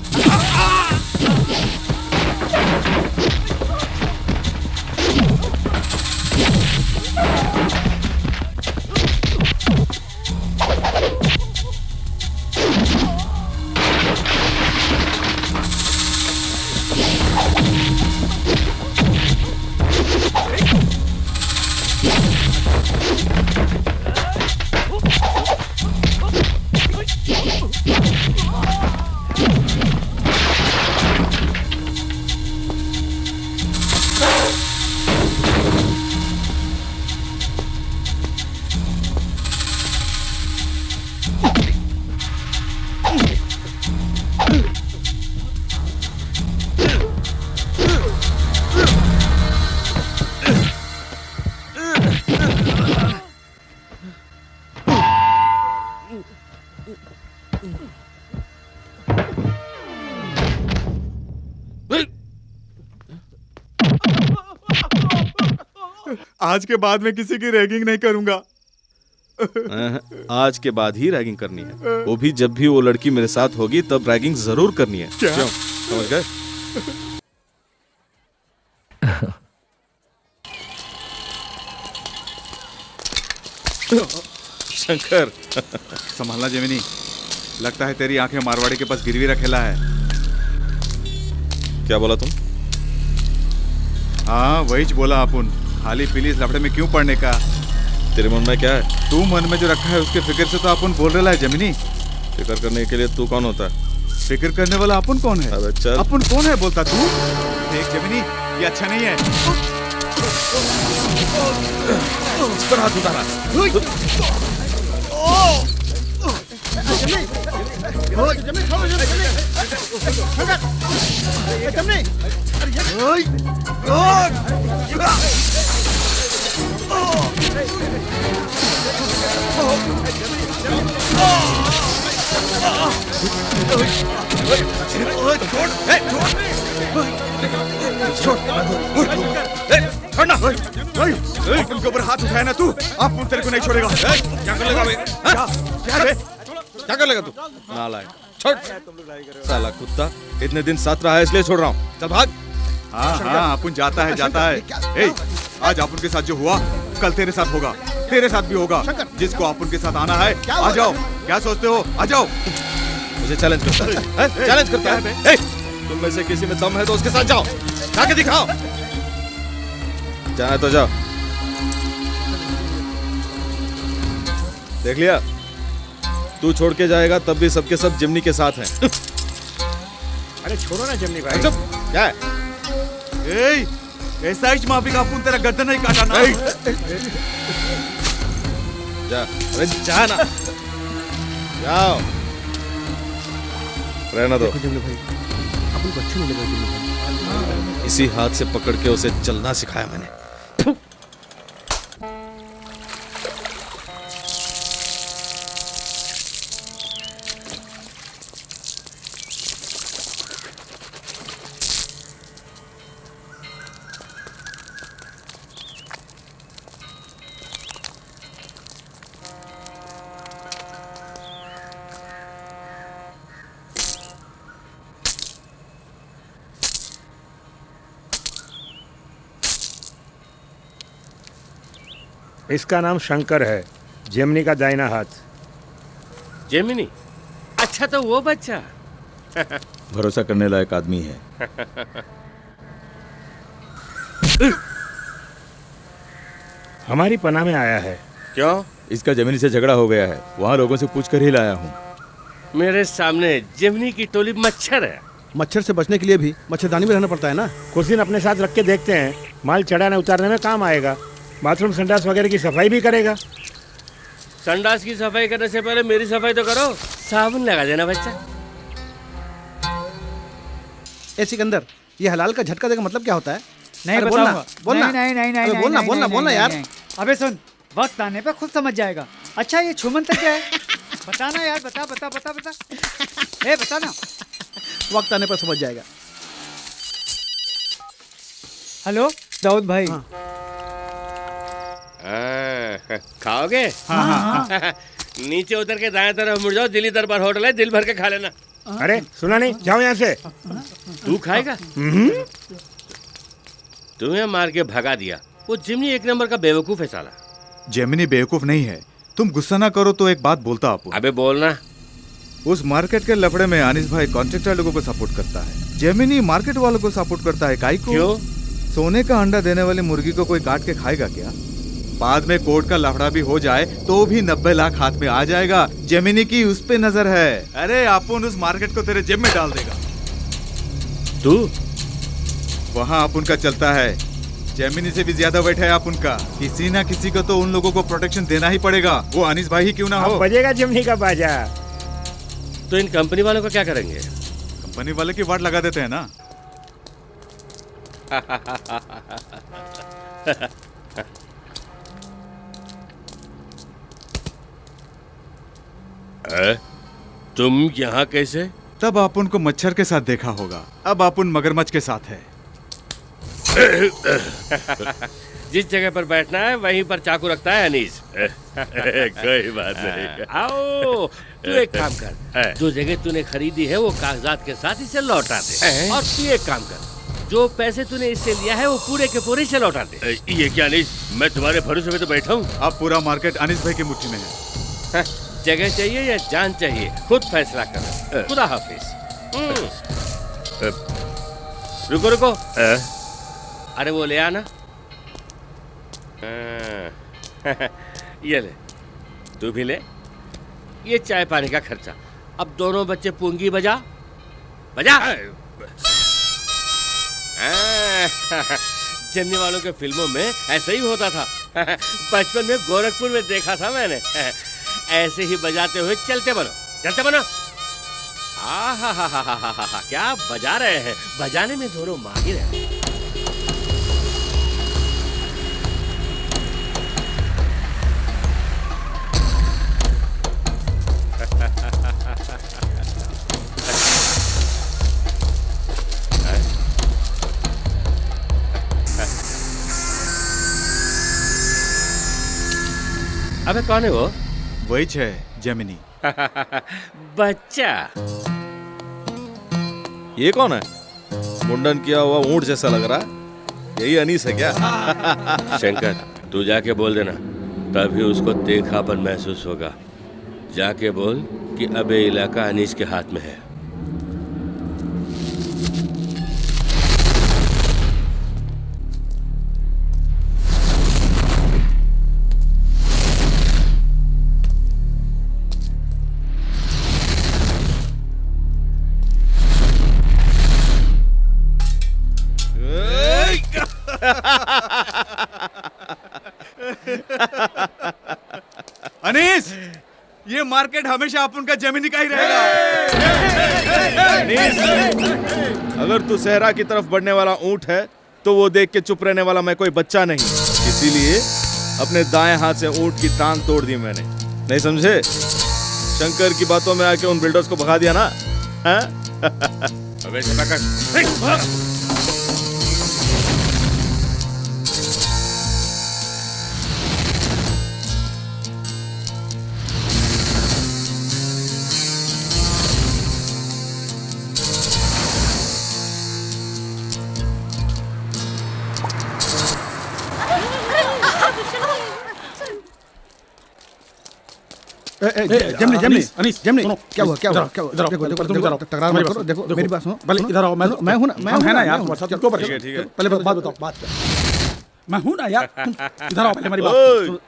आज के बाद मैं किसी की रैगिंग नहीं करूंगा। आज के बाद ही रैगिंग करनी है, वो भी जब भी वो लड़की मेरे साथ होगी तब रैगिंग जरूर करनी है। क्या? क्यों? समझ गए? शंकर संभालना जेमिनी, लगता है तेरी आंखें मारवाड़ी के पास गिरवी रखेला है। क्या बोला तुम? हाँ वही बोला अपन, खाली पीली इस लफड़े में क्यों पड़ने का। तेरे मन में क्या है? तू मन में जो रखा है उसके फिक्र से तो अपन बोल रहा है जेमिनी। फिक्र करने के लिए तू कौन होता है? फिक्र करने वाला अपन कौन है? अबे चल। अपन कौन है बोलता तू? देख जेमिनी, ये अच्छा नहीं है। इस पर हाथ उतारा। अपन के ऊपर हाथ उठाया ना तू, आप तेरे को नहीं छोड़ेगा। क्या कर लेगा बे? क्या कर लेगा तू? नालायक, छोड़। साला कुत्ता, इतने दिन साथ रहा है इसलिए छोड़ रहा हूँ। चल भाग। हाँ हाँ अपन जाता है जाता है। ए, आज अपन के साथ जो हुआ कल तेरे साथ होगा, तेरे साथ भी होगा। जिसको अपन के साथ आना है आ जाओ। क्या सोचते हो? आ जाओ। मुझे चैलेंज करता है? चैलेंज करता है? तुम में से किसी में दम है तो उसके साथ जाओ, जाके दिखाओ। जाना तो जाओ। देख लिया, तू छोड़ के जाएगा तब भी सबके सब जिमनी के साथ हैं। अरे छोड़ो ना जमनी भाई। चुप। क्या है? ए, ऐसा ही माफी का अपन तेरा गर्दन नहीं काटा ना। जा, अरे जा ना। जाओ। रहना दो। जमनी भाई, अपन को अच्छा नहीं लगा जमनी भाई। इसी हाथ से पकड़ के उसे चलना सिखाया मैंने। इसका नाम शंकर है, जेमिनी का दाहिना हाथ। जेमिनी? अच्छा तो वो बच्चा। भरोसा करने लायक आदमी है। हमारी पनाह में आया है। क्यों? इसका जेमिनी से झगड़ा हो गया है, वहाँ लोगों से पूछ कर ही लाया हूँ। मेरे सामने जेमिनी की टोली मच्छर है। मच्छर से बचने के लिए भी मच्छरदानी में रहना पड़ता है ना। कुछ दिन अपने साथ रख के देखते हैं, माल चढ़ाने उतारने में काम आएगा। बाथरूम संडास वगैरह की सफाई भी करेगा। संडास की सफाई करने से पहले मेरी सफाई तो करो। साबुन लगा देना बच्चा। ए सिकंदर, ये हलाल का झटका देगा मतलब क्या होता है? नहीं अरे बोलना, बताऊंगा बोलना। नहीं नहीं नहीं अबे नहीं बोलना, नहीं, बोलना, नहीं, बोलना नहीं, यार। नहीं। अबे सुन, वक्त आने पे खुद समझ जाएगा। अच्छा ये छुमंतर क्या है? बताना यार, बता बता बता बता। ए बताना। वक्त आने पर समझ जाएगा। हेलो दाऊद भाई। खाओगे? नीचे उतर के दाएं तरफ मुड़ जाओ, दिल्ली दरबार होटल है, दिल भर के खा लेना। अरे सुना नहीं, जाओ यहाँ से। तू खाएगा? तुम्हें मार के भगा दिया। वो जिमनी एक नंबर का बेवकूफ है साला। जेमिनी बेवकूफ नहीं है। तुम गुस्सा ना करो तो एक बात बोलता आपको। अबे बोलना। उस मार्केट के लफड़े में अनीस भाई कॉन्ट्रैक्टर लोगों को सपोर्ट करता है, जेमिनी मार्केट वालों को सपोर्ट करता है। काई को? क्यों? सोने का अंडा देने वाली मुर्गी को कोई काट के खाएगा क्या? बाद में कोर्ट का लफड़ा भी हो जाए तो भी 90 लाख हाथ में आ जाएगा। जेमिनी की उस पे नजर है। अरे अपुन उस मार्केट को तेरे जेब में डाल देगा। तू वहाँ अपुन का चलता है। जेमिनी से भी ज्यादा वेट है अपुन का। किसी ना किसी को तो उन लोगों को प्रोटेक्शन देना ही पड़ेगा, वो अनीस भाई ही क्यों ना हो। बजेगा जेमिनी का बाजा। तो इन कंपनी वालों का क्या करेंगे? कंपनी वाले की वाट लगा देते हैं ना। तुम यहाँ कैसे? तब आप उनको मच्छर के साथ देखा होगा, अब आप उन मगरमच्छ के साथ है। जिस जगह पर बैठना है वहीं पर चाकू रखता है अनीस। कोई बात नहीं। आओ, तू एक काम कर, जो जगह तूने खरीदी है वो कागजात के साथ इसे लौटा दे। और तू एक काम कर, जो पैसे तूने इससे लिया है वो पूरे के पूरे इसे लौटा दे। ये क्या अनीस, मैं तुम्हारे भरोसे में तो बैठा हूँ। अब पूरा मार्केट अनीस भाई की मुट्ठी में है। जगह चाहिए या जान चाहिए, खुद फैसला कर। खुदा हाफिज। रुको रुको, अरे वो ले आना। ये ले, तू भी ले। ये चाय पानी का खर्चा। अब दोनों बच्चे पूंगी बजा बजा। जन्ने वालों के फिल्मों में ऐसा ही होता था। बचपन में गोरखपुर में देखा था मैंने। ऐसे ही बजाते हुए चलते बनो, चलते बनो। आहा, क्या बजा रहे हैं। बजाने में दोनों माहिर हैं। अबे कौन है वो? वही है जेमिनी। बच्चा। ये कौन है? मुंडन किया हुआ ऊंट जैसा लग रहा। यही अनीस है क्या? शंकर, तू जाके बोल देना, तभी उसको देखा-पन महसूस होगा। जाके बोल कि अब ये इलाका अनीस के हाथ में है। अनीस, ये मार्केट हमेशा अपन का जेमिनी का ही रहेगा। अनीस, अगर तू सहरा की तरफ बढ़ने वाला ऊंट है तो वो देख के चुप रहने वाला मैं कोई बच्चा नहीं। इसीलिए अपने दाएं हाथ से ऊंट की टांग तोड़ दी मैंने। नहीं समझे? शंकर की बातों में आके उन बिल्डर्स को भगा दिया ना। अबे चला कर। जेमिनी जेमिनी अनीस जेमिनी क्या हुआ क्या हुआ क्या हुआ? देखो देखो देखो तकरार मत करो। देखो मेरी बात सुनो। भले इधर आओ। मैं हूं ना, मैं हूं ना यार तुम्हारे साथ। क्यों ठीक है, ठीक है। पहले बात बताओ, बात मैं हूं ना यार। तुम इधर आओ, पहले हमारी बात सुनो।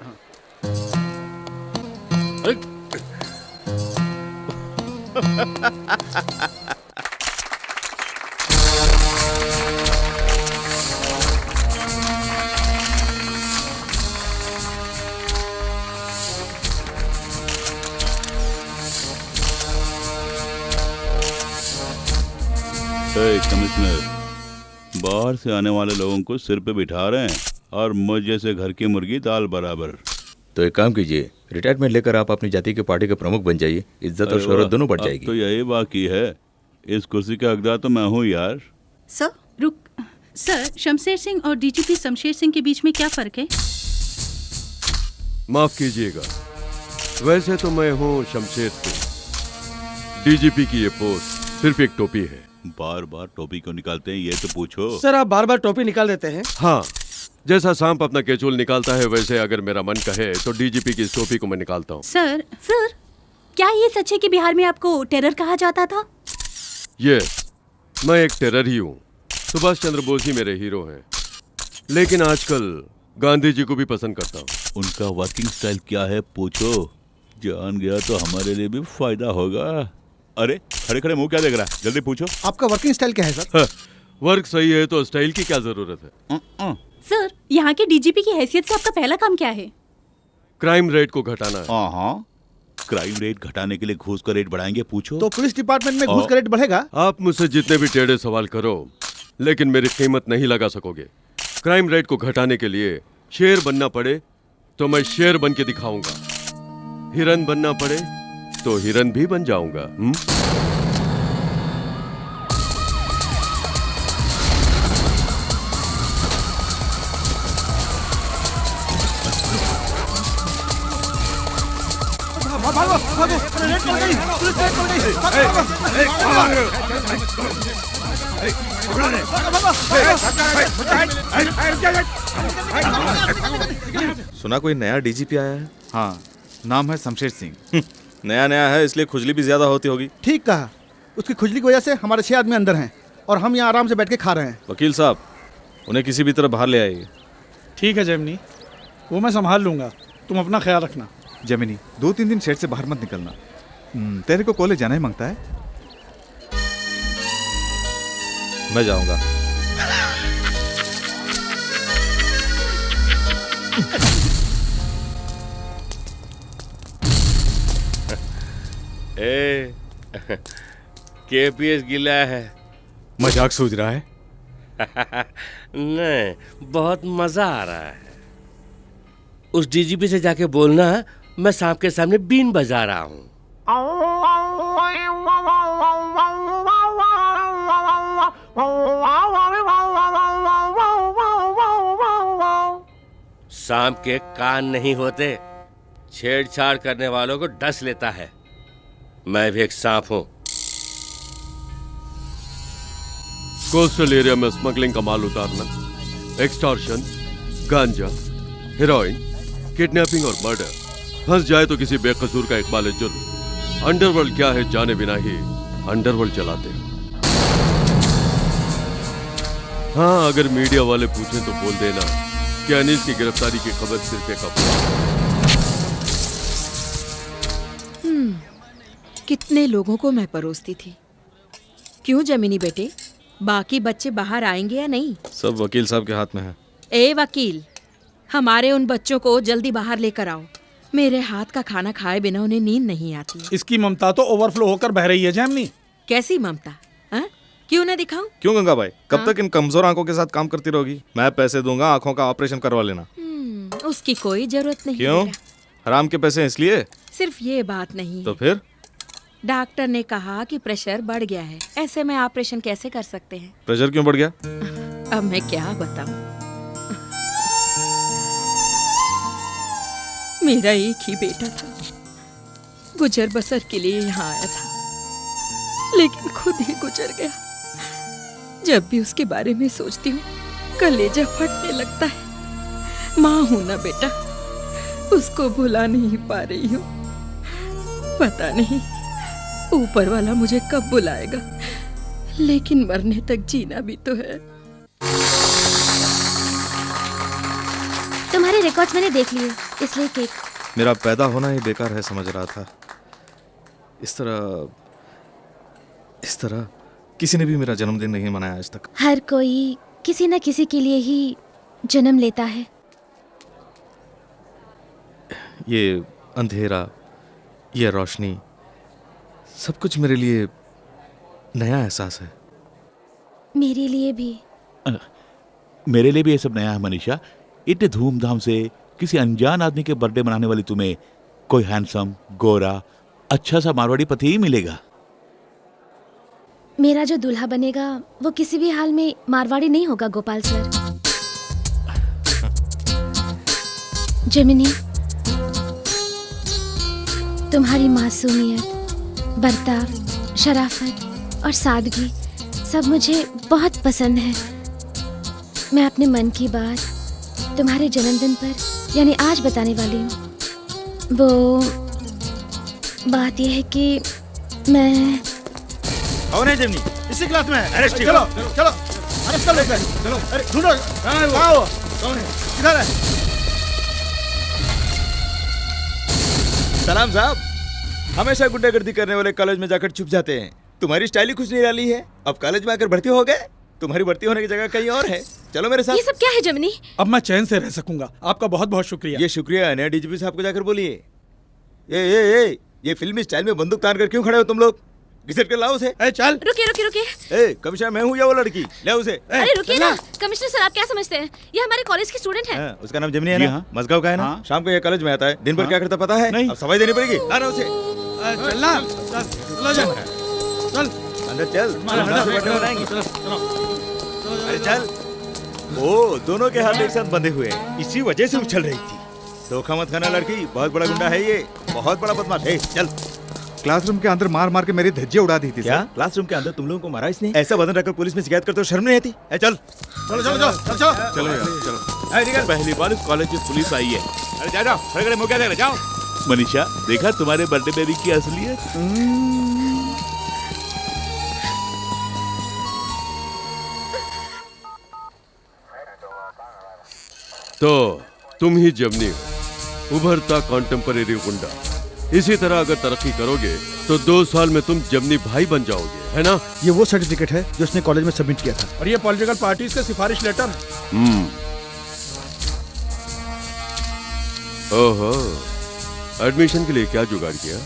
कमिश्नर, बाहर से आने वाले लोगों को सिर पे बिठा रहे हैं और मुझ जैसे घर की मुर्गी दाल बराबर। तो एक काम कीजिए, रिटायरमेंट लेकर आप अपनी जाति के पार्टी के प्रमुख बन जाइए, इज्जत और शोहरत दोनों बढ़ अब जाएगी। तो यही बाकी है, इस कुर्सी का हकदार तो मैं हूँ यार। सर रुक, सर शमशेर सिंह और डीजीपी शमशेर सिंह के बीच में क्या फर्क है? माफ कीजिएगा, वैसे तो मैं हूँ शमशेर सिंह। डीजीपी की ये पोस्ट सिर्फ एक टोपी है। बार बार टोपी क्यों निकालते हैं ये तो पूछो। सर आप बार बार टोपी निकाल देते हैं। हाँ, जैसा सांप अपना केचुल निकालता है वैसे अगर मेरा मन कहे तो डीजीपी की इस टोपी को मैं निकालता हूँ। सर क्या ये सच है कि बिहार में आपको टेरर कहा जाता था? यस, मैं एक टेरर ही हूँ। सुभाष चंद्र बोस ही मेरे हीरो हैं, लेकिन आजकल गांधी जी को भी पसंद करता हूँ। उनका वर्किंग स्टाइल क्या है पूछो, जान गया तो हमारे लिए भी फायदा होगा। अरे खड़े खड़े मुंह क्या देख रहा है, जल्दी पूछो। आपका वर्किंग स्टाइल क्या है सर? वर्क सही है तो स्टाइल की क्या जरूरत है? सर यहाँ के डीजीपी की हैसियत से आपका पहला काम क्या है? क्राइम रेट को घटाना है। हाँ, क्राइम रेट घटाने के लिए घूस का रेट बढ़ाएंगे पूछो। तो पुलिस डिपार्टमेंट में घूस का रेट बढ़ेगा? आप मुझसे जितने भी टेढ़े सवाल करो, लेकिन मेरी कीमत नहीं लगा सकोगे। क्राइम रेट को घटाने के लिए शेर बनना पड़े तो मैं शेर बन के दिखाऊंगा, हिरन बनना पड़े तो हिरन भी बन जाऊंगा। भागो भागो, रेड पड़ गई, पुलिस रेड पड़ गई, सुना कोई नया डीजीपी आया है? हाँ, नाम है शमशेर सिंह। नया नया है इसलिए खुजली भी ज्यादा होती होगी। ठीक कहा, उसकी खुजली की वजह से हमारे 6 आदमी अंदर हैं और हम यहाँ आराम से बैठ के खा रहे हैं। वकील साहब, उन्हें किसी भी तरह बाहर ले आइए। ठीक है जेमिनी, वो मैं संभाल लूंगा, तुम अपना ख्याल रखना। जेमिनी 2-3 दिन शेड से बाहर मत निकलना। तेरे को कॉलेज जाना ही मांगता है। मैं जाऊंगा। ए, केपीएस गिला है। मजाक सूझ रहा है? नहीं, बहुत मजा आ रहा है। उस डीजीपी से जाके बोलना मैं सांप के सामने बीन बजा रहा हूँ। सांप के कान नहीं होते, छेड़छाड़ करने वालों को डस लेता है। मैं भी एक सांप हूँ। कोस्टल एरिया में स्मगलिंग का माल उतारना, एक्सटॉर्शन, गांजा, हेरोइन, किडनैपिंग और मर्डर, फंस जाए तो किसी बेकसूर का इकबाल जुर्म। अंडरवर्ल्ड क्या है जाने बिना ही अंडरवर्ल्ड चलाते हैं। हाँ, अगर मीडिया वाले पूछें तो बोल देना कि अनीस की गिरफ्तारी की खबर सिर्फ एक अफवाह। कितने लोगों को मैं परोसती थी। क्यों जमीनी बेटे, बाकी बच्चे बाहर आएंगे या नहीं? सब वकील साहब के हाथ में है। ए वकील, हमारे उन बच्चों को जल्दी बाहर लेकर आओ। मेरे हाथ का खाना खाए बिना उन्हें नींद नहीं आती। इसकी ममता तो ओवरफ्लो होकर बह रही है जेमिनी। कैसी ममता? हाँ? क्यों ना दिखाऊं? क्यों गंगा भाई, कब तक इन कमजोर आंखों के साथ काम करती रहोगी? मैं पैसे दूंगा, आंखों का ऑपरेशन करवा लेना। उसकी कोई जरूरत नहीं। क्यों? हराम के पैसे इसलिए? सिर्फ ये बात नहीं। तो फिर? डॉक्टर ने कहा कि प्रेशर बढ़ गया है, ऐसे में ऑपरेशन कैसे कर सकते हैं? प्रेशर क्यों बढ़ गया? अब मैं क्या बताऊं? मेरा एक ही बेटा था, गुजर बसर के लिए यहाँ आया था, लेकिन खुद ही गुजर गया। जब भी उसके बारे में सोचती हूँ कलेजा फटने लगता है। माँ हूं ना बेटा, उसको भुला नहीं पा रही हूँ। पता नहीं ऊपर वाला मुझे कब बुलाएगा, लेकिन मरने तक जीना भी तो है। तुम्हारे रिकॉर्ड्स मैंने देख लिए, इसलिए केक। मेरा पैदा होना ही बेकार है समझ रहा था। इस तरह किसी ने भी मेरा जन्मदिन नहीं मनाया आज तक। हर कोई किसी न किसी के लिए ही जन्म लेता है। ये अंधेरा, ये रोशनी, सब कुछ मेरे लिए नया एहसास है। मेरे लिए भी। मेरे लिए भी ये सब नया है मनीषा। इतने धूमधाम से किसी अनजान आदमी के बर्थडे मनाने वाली तुम्हें कोई हैंडसम, गोरा, अच्छा सा मारवाड़ी पति ही मिलेगा। मेरा जो दूल्हा बनेगा वो किसी भी हाल में मारवाड़ी नहीं होगा गोपाल सर। जेमिनी, तुम्हारी मासूमियत, बर्ताव, शराफत और सादगी सब मुझे बहुत पसंद है। मैं अपने मन की बात तुम्हारे जन्मदिन पर यानी आज बताने वाली हूँ। वो बात यह है कि मैं कौन है जेमिनी? इसी क्लास में है। अरेस्ट चलो चलो अरेस्ट कर लेते हैं। चलो अरे ढूंढो कहाँ हो? कौन है? किधर है? सलाम साहब। हमेशा गुंडागर्दी करने वाले कॉलेज में जाकर छुप जाते हैं। तुम्हारी स्टाइल ही कुछ निराली है। अब कॉलेज में आकर भर्ती हो गए। तुम्हारी भर्ती होने की जगह कहीं और है। चलो मेरे साथ। ये सब क्या है जेमिनी? अब मैं चैन से रह सकूंगा। आपका बहुत बहुत शुक्रिया। ये शुक्रिया नया डीजीपी साहब को जाकर बोलिए। ये फिल्मी स्टाइल में बंदूक तान कर क्यों खड़े हो तुम लोग? घिसट कर लाओ उसे। चल। रुकिए। कमिश्नर मैं हूँ या वो लड़की? ले उसे। अरे रुकिए ना। कमिश्नर सर आप क्या समझते हैं? ये हमारे कॉलेज की स्टूडेंट है। उसका नाम जेमिनी है ना? मजगांव का है ना? शाम को ये कॉलेज में आता है। दिन भर क्या करता पता है? अब सफाई देनी पड़ेगी। ला उसे। चलना चल अंदर चल। अरे चल। ओ दोनों के हाथ एक साथ बंधे हुए हैं। इसी वजह से उछल रही थी। धोखा मत खाना लड़की, बहुत बड़ा गुंडा है ये, बहुत बड़ा बदमाश है। चल। क्लासरूम के अंदर मार मार के मेरी धज्जियां उड़ा दी थी। क्या क्लासरूम के अंदर तुम लोगों को मारा इसने? ऐसा बदन रखकर पुलिस में शिकायत करते हो, शर्म नहीं आती? चल चलो चलो चलो चलो चलो यार चलो। पहली बार इस कॉलेज में पुलिस आई है। अरे जा जाओ, खड़े खड़े मुंह क्या देख रहे? जाओ। मनीषा, देखा तुम्हारे बर्थडे बेबी की असलियत? तो तुम ही जमनी हो, उभरता कॉन्टेम्परेरी गुंडा। इसी तरह अगर तरक्की करोगे तो 2 साल में तुम जमनी भाई बन जाओगे, है ना? ये वो सर्टिफिकेट है जो उसने कॉलेज में सबमिट किया था। और ये पॉलिटिकल पार्टीज का सिफारिश लेटर है। ओहो, एडमिशन के लिए क्या जुगाड़ किया?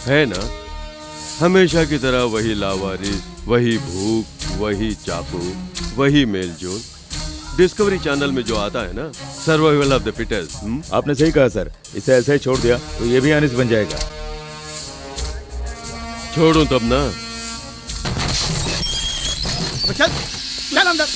है ना? हमेशा की तरह वही लावारिस, वही भूख, वही चाकू, वही मेलजोल। डिस्कवरी चैनल में जो आता है ना, सर्वाइवल ऑफ द फिटेस्ट। आपने सही कहा सर। इसे ऐसे ही छोड़ दिया तो ये भी अनिस बन जाएगा। छोड़ूं तब ना। अब चल चल अंदर।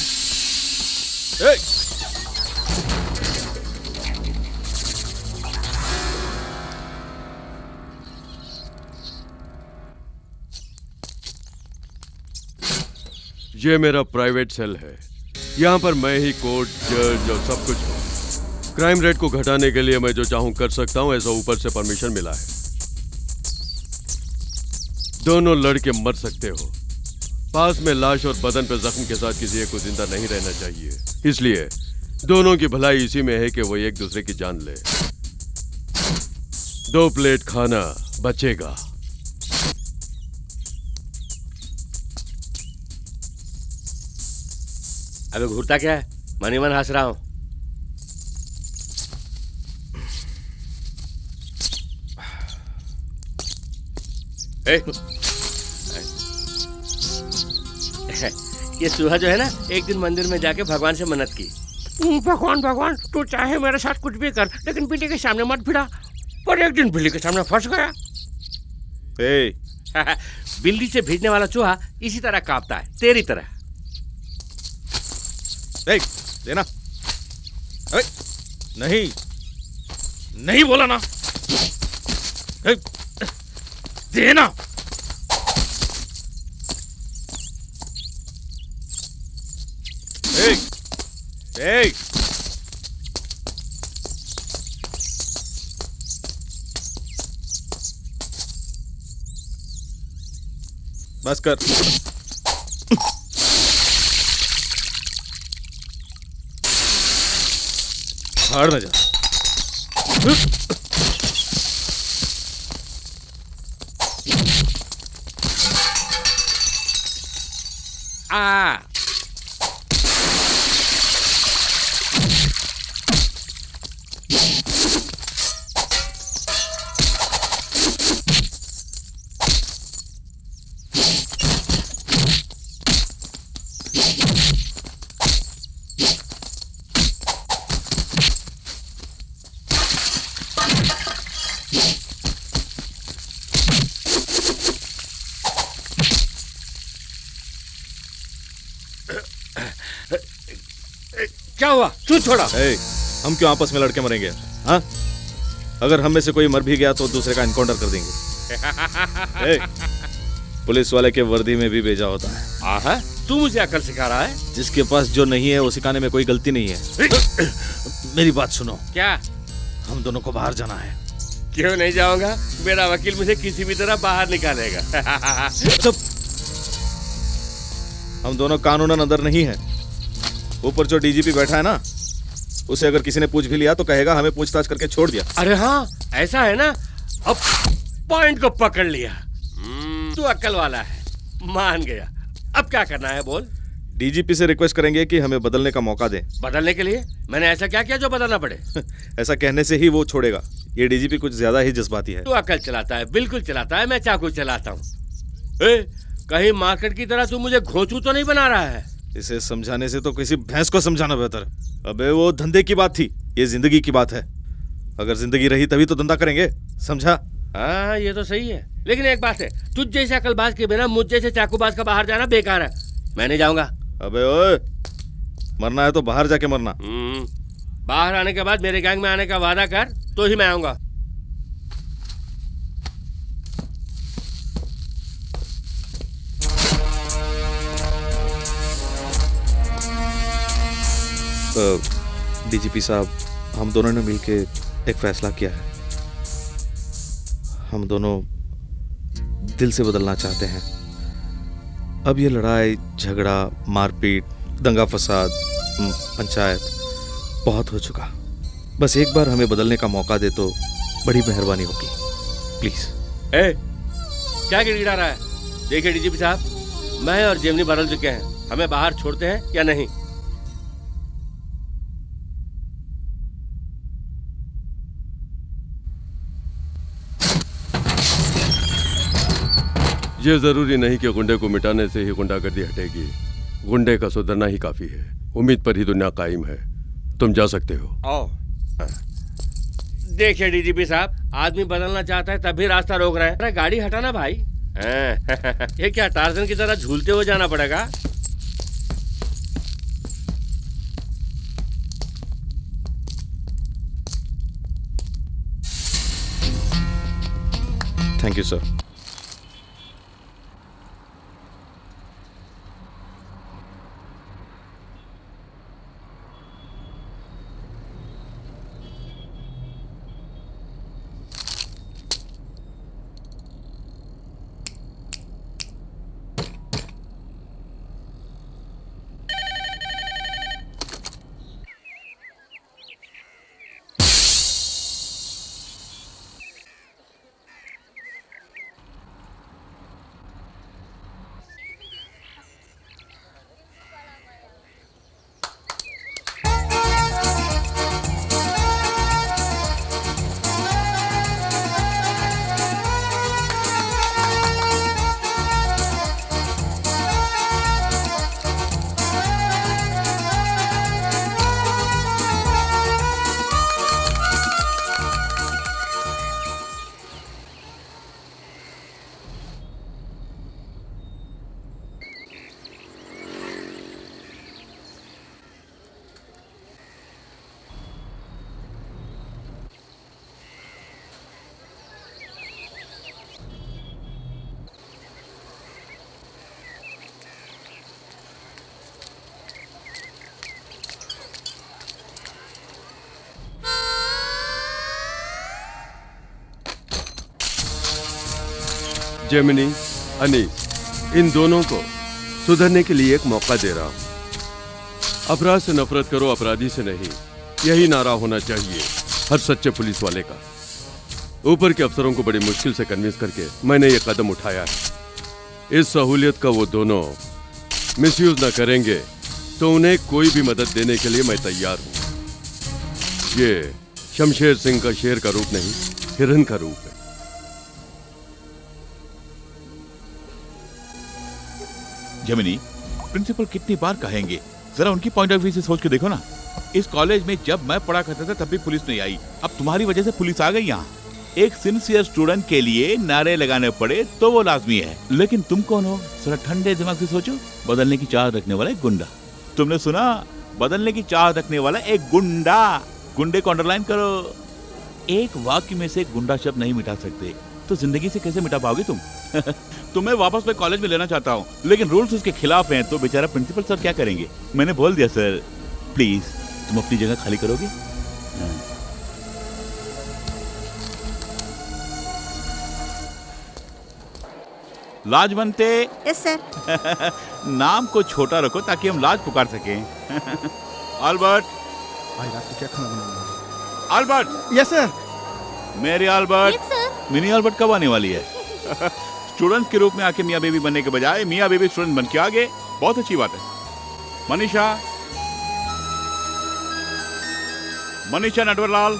ये मेरा प्राइवेट सेल है। यहाँ पर मैं ही कोर्ट, जज और सब कुछ हूँ। क्राइम रेट को घटाने के लिए मैं जो चाहूँ कर सकता हूँ, ऐसा ऊपर से परमिशन मिला है। दोनों लड़के मर सकते हो। पास में लाश और बदन पे जख्म के साथ किसी एक को जिंदा नहीं रहना चाहिए। इसलिए दोनों की भलाई इसी में है कि वो एक दूसरे की जान ले। 2 प्लेट खाना बचेगा। अबे घूरता क्या है? मन ही मन हंस रहा हूं। ये सुहा जो है ना, एक दिन मंदिर में जाके भगवान से मन्नत की। भगवान भगवान, तू चाहे मेरे साथ कुछ भी कर, लेकिन बिल्ली के सामने मत भिड़ा। पर एक दिन बिल्ली के सामने फंस गया। बिल्ली से भिड़ने वाला चूहा इसी तरह कांपता है, तेरी तरह। देना। नहीं नहीं बोला ना। देना। बस कर। भाड़ में जा। क्या हुआ? तू छोड़ा। हम क्यों आपस में लड़के मरेंगे? हाँ, अगर हम में से कोई मर भी गया तो दूसरे का एनकाउंटर कर देंगे। पुलिस वाले के वर्दी में भी भेजा होता है। आहा, तू मुझे अकल सिखा रहा है? जिसके पास जो नहीं है वो सिखाने में कोई गलती नहीं है। मेरी बात सुनो। क्या? हम दोनों को बाहर जाना है। क्यों नहीं जाऊंगा? मेरा वकील मुझे किसी भी तरह बाहर निकालेगा। चुप। हम दोनों कानूनन अंदर नहीं है। ऊपर जो डीजीपी बैठा है ना, उसे अगर किसी ने पूछ भी लिया तो कहेगा हमें पूछताछ करके छोड़ दिया। अरे हाँ, ऐसा है ना। अब पॉइंट को पकड़ लिया। तू अक्ल वाला है, मान गया। अब क्या करना है बोल? डीजीपी से रिक्वेस्ट करेंगे कि हमें बदलने का मौका दें। बदलने के लिए मैंने ऐसा क्या किया जो बदलना पड़े? ऐसा कहने से ही वो छोड़ेगा। ये डीजीपी कुछ ज्यादा ही जज्बाती है। तू अकल चलाता है, बिल्कुल चलाता है। मैं चाकू चलाता हूँ। कहीं मार्केट की तरह तू मुझे घोंचू तो नहीं बना रहा है? इसे समझाने से तो किसी भैंस को समझाना बेहतर। अबे वो धंधे की बात थी, ये जिंदगी की बात है। अगर जिंदगी रही तभी तो धंधा करेंगे, समझा? हाँ, ये तो सही है, लेकिन एक बात है, तुझ जैसे अकलबाज के बिना मुझ जैसे चाकूबाज का बाहर जाना बेकार है। मैं नहीं जाऊंगा। अबे ओए, मरना है तो बाहर जाके मरना। बाहर आने के बाद मेरे गैंग में आने का वादा कर, तो ही मैं आऊंगा। डीजीपी साहब, हम दोनों ने मिलके एक फैसला किया है। हम दोनों दिल से बदलना चाहते हैं। अब ये लड़ाई झगड़ा, मारपीट, दंगा फसाद, पंचायत बहुत हो चुका। बस एक बार हमें बदलने का मौका दे तो बड़ी मेहरबानी होगी, प्लीज। क्या गिड़गिड़ा रहा है? देखिए डीजीपी साहब, मैं और जेमिनी बदल चुके हैं। हमें बाहर छोड़ते हैं या नहीं? ये जरूरी नहीं कि गुंडे को मिटाने से ही गुंडागर्दी हटेगी। गुंडे का सुधरना ही काफी है। उम्मीद पर ही दुनिया कायम है। तुम जा सकते हो। आओ। देखिए डीजीपी साहब, आदमी बदलना चाहता है तभी रास्ता रोक रहे हैं। अरे गाड़ी हटाना भाई। ये क्या टार्जन की तरह झूलते हुए जाना पड़ेगा? Thank you sir. Gemini, Anees, इन दोनों को सुधरने के लिए एक मौका दे रहा हूं। अपराध से नफरत करो, अपराधी से नहीं। यही नारा होना चाहिए हर सच्चे पुलिस वाले का। ऊपर के अफसरों को बड़ी मुश्किल से कन्विंस करके मैंने ये कदम उठाया है। इस सहूलियत का वो दोनों मिसयूज न करेंगे तो उन्हें कोई भी मदद देने के लिए मैं तैयार हूं। ये शमशेर सिंह का शेर का रूप नहीं, हिरन का रूप है। जेमिनी, प्रिंसिपल कितनी बार कहेंगे, जरा उनकी पॉइंट ऑफ व्यू से सोच के देखो ना। इस कॉलेज में जब मैं पढ़ा करता था तब भी पुलिस नहीं आई। अब तुम्हारी वजह से पुलिस आ गई यहाँ। एक सिंसियर स्टूडेंट के लिए नारे लगाने पड़े तो वो लाजमी है, लेकिन तुम कौन हो? जरा ठंडे दिमाग से सोचो। बदलने की चाह रखने वाला एक गुंडा। तुमने सुना बदलने की चाह रखने वाला एक गुंडा। गुंडे को अंडरलाइन करो। एक वाक्य में से गुंडा शब्द नहीं मिटा सकते तो जिंदगी से कैसे मिटा पाओगे तुम? तुम्हें वापस मैं कॉलेज में लेना चाहता हूँ, लेकिन रूल्स उसके खिलाफ हैं, तो बेचारा प्रिंसिपल सर क्या करेंगे? मैंने बोल दिया सर, प्लीज तुम अपनी जगह खाली करोगे? लाजवंते। Yes sir. नाम को छोटा रखो ताकि हम लाज पुकार सकें। अल्बर्ट। भाई रात को क्या खाना बनाना? Albert. Yes sir. Mary Albert. Yes sir. Mini Albert कब आने वाली है? स्टूडेंट्स के रूप में आके मियाँ बेबी बनने के बजाय मियाँ बेबी स्टूडेंट बन के आ गए, बहुत अच्छी बात है। मनीषा। मनीषा नटवरलाल।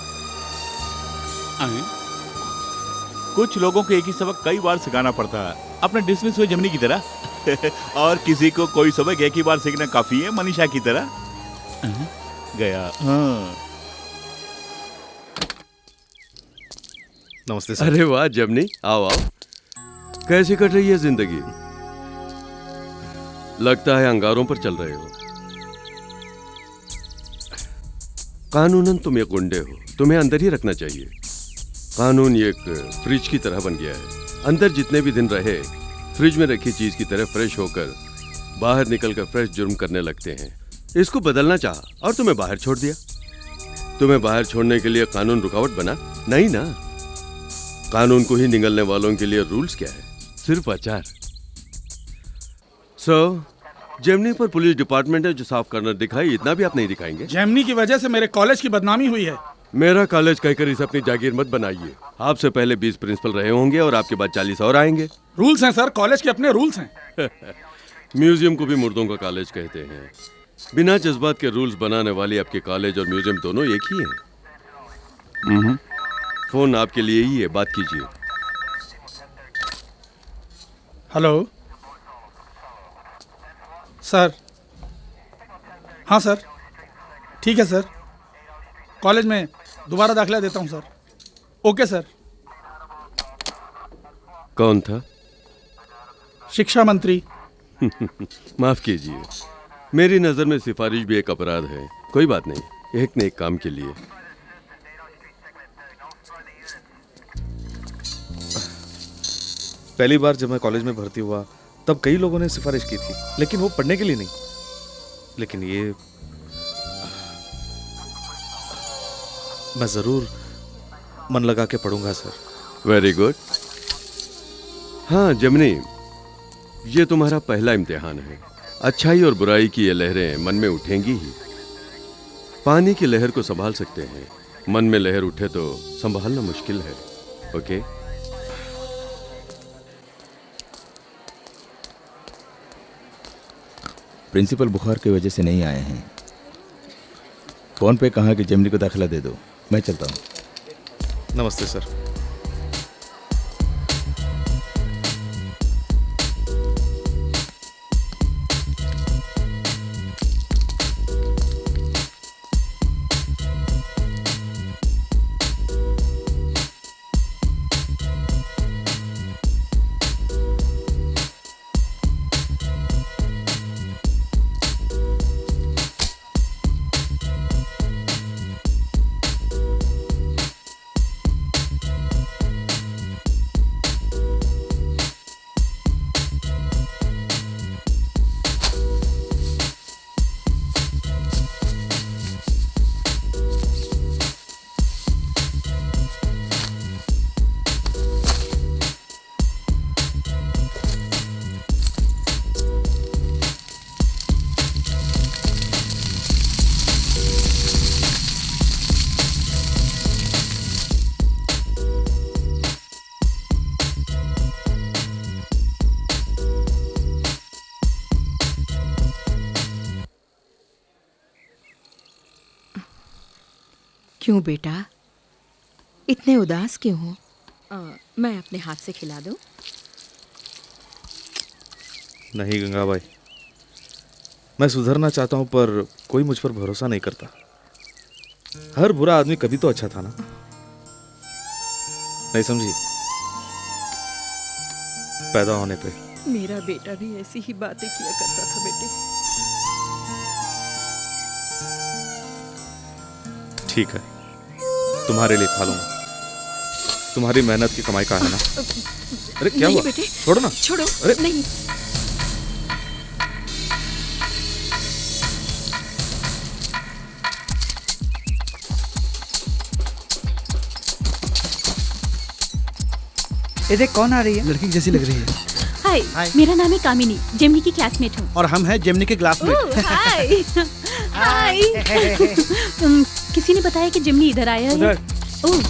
कुछ लोगों को एक ही सबक कई बार सिखाना पड़ता है, अपने डिसमिस हुए जमनी की तरह। और किसी को कोई सबक एक ही बार सीखना काफी है, मनीषा की तरह। गया। हाँ। नमस्ते सर। अरे वाह जमनी, आओ आओ। कैसी कट रही है जिंदगी? लगता है अंगारों पर चल रहे हो। कानूनन तुम एक गुंडे हो, तुम्हें अंदर ही रखना चाहिए। कानून एक फ्रिज की तरह बन गया है। अंदर जितने भी दिन रहे, फ्रिज में रखी चीज की तरह फ्रेश होकर बाहर निकलकर फ्रेश जुर्म करने लगते हैं। इसको बदलना चाहा और तुम्हें बाहर छोड़ दिया। तुम्हें बाहर छोड़ने के लिए कानून रुकावट बना? नहीं ना। कानून को ही निगलने वालों के लिए रूल्स क्या है? सिर्फ आचार। जेमनी पर पुलिस डिपार्टमेंट ने जो साफ करना दिखाई, इतना भी आप नहीं दिखाएंगे? जेमनी की वजह से मेरे कॉलेज की बदनामी हुई है। मेरा कॉलेज कहकर इसे अपनी जागीर मत बनाइए। आपसे पहले 20 प्रिंसिपल रहे होंगे और आपके बाद 40 और आएंगे। रूल्स हैं सर, कॉलेज के अपने रूल्स हैं। म्यूजियम को भी मुर्दों का कॉलेज कहते हैं। बिना जज्बात के रूल्स बनाने वाली आपके कॉलेज और म्यूजियम दोनों एक ही हैं। फोन आपके लिए ही है, बात कीजिए। Hello sir. हाँ सर, ठीक है सर। कॉलेज में दोबारा दाखिला देता हूँ सर। Okay sir. कौन था? शिक्षा मंत्री। माफ कीजिए, मेरी नजर में सिफारिश भी एक अपराध है। कोई बात नहीं, एक न एक काम के लिए। पहली बार जब मैं कॉलेज में भर्ती हुआ तब कई लोगों ने सिफारिश की थी, लेकिन वो पढ़ने के लिए नहीं। लेकिन ये मैं जरूर मन लगा के पढ़ूंगा सर। Very good. हाँ जमनी, ये तुम्हारा पहला इम्तिहान है। अच्छाई और बुराई की ये लहरें मन में उठेंगी ही। पानी की लहर को संभाल सकते हैं, मन में लहर उठे तो संभालना मुश्किल है। ओके? प्रिंसिपल बुखार की वजह से नहीं आए हैं। फोन पे कहा कि जेमनी को दाखिला दे दो, मैं चलता हूँ। नमस्ते सर। क्यों बेटा, इतने उदास क्यों हो? मैं अपने हाथ से खिला दूं? नहीं गंगाबाई, मैं सुधरना चाहता हूं पर कोई मुझ पर भरोसा नहीं करता। हर बुरा आदमी कभी तो अच्छा था ना, नहीं समझी? पैदा होने पे मेरा बेटा भी ऐसी ही बातें किया करता था बेटे। ठीक है, तुम्हारे लिए खा लूंगा। तुम्हारी मेहनत की कमाई का है ना। अरे क्या नहीं हुआ? बेटे, छोड़ो ना। छोड़ो। अरे नहीं। ये देख कौन आ रही है? लड़की जैसी लग रही है। हाय, मेरा नाम है कामिनी, जेमिनी की क्लासमेट हूँ। और हम हैं जेमिनी के क्लासमेट। हाय हाय। किसी ने बताया कि जेमिनी इधर आया है। ओह,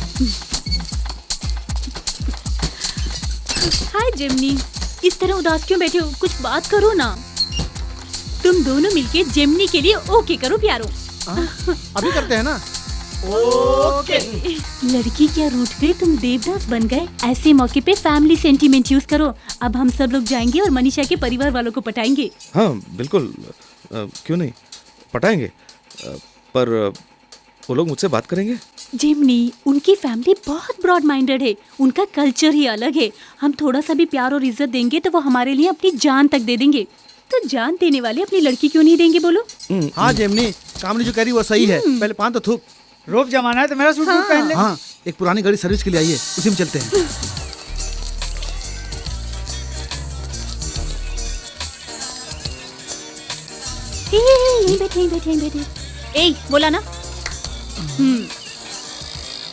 हाय जेमिनी, इस तरह उदास क्यों बैठे हो? कुछ बात करो ना। तुम दोनों मिलके जेमिनी के लिए ओके करो प्यारो। अभी करते हैं ना। ओके। लड़की क्या रूठ गई, तुम देवदास बन गए। ऐसे मौके पे फैमिली सेंटीमेंट यूज करो। अब हम सब लोग जाएंगे और मनीषा के परिवार वालों को पटाएंगे। हाँ बिल्कुल, क्यों नहीं, पटाएंगे। पर वो लोग मुझसे बात करेंगे? जेमिनी, उनकी फैमिली बहुत ब्रॉड माइंडेड है, उनका कल्चर ही अलग है। हम थोड़ा सा भी प्यार और इज्जत देंगे तो वो हमारे लिए अपनी जान तक दे देंगे। तो जान देने वाले अपनी लड़की क्यों नहीं देंगे बोलो? हाँ जेमिनी, कामनी जो कह रही वो सही है। पहले पान तो थूक। रोब जमाना है तो मेरा सूट बूट पहन ले। हाँ, एक पुरानी गाड़ी सर्विस के लिए आई है, उसी में चलते हैं। यहीं बैठे, यहीं बैठे, यहीं बैठे। ए, बोला ना।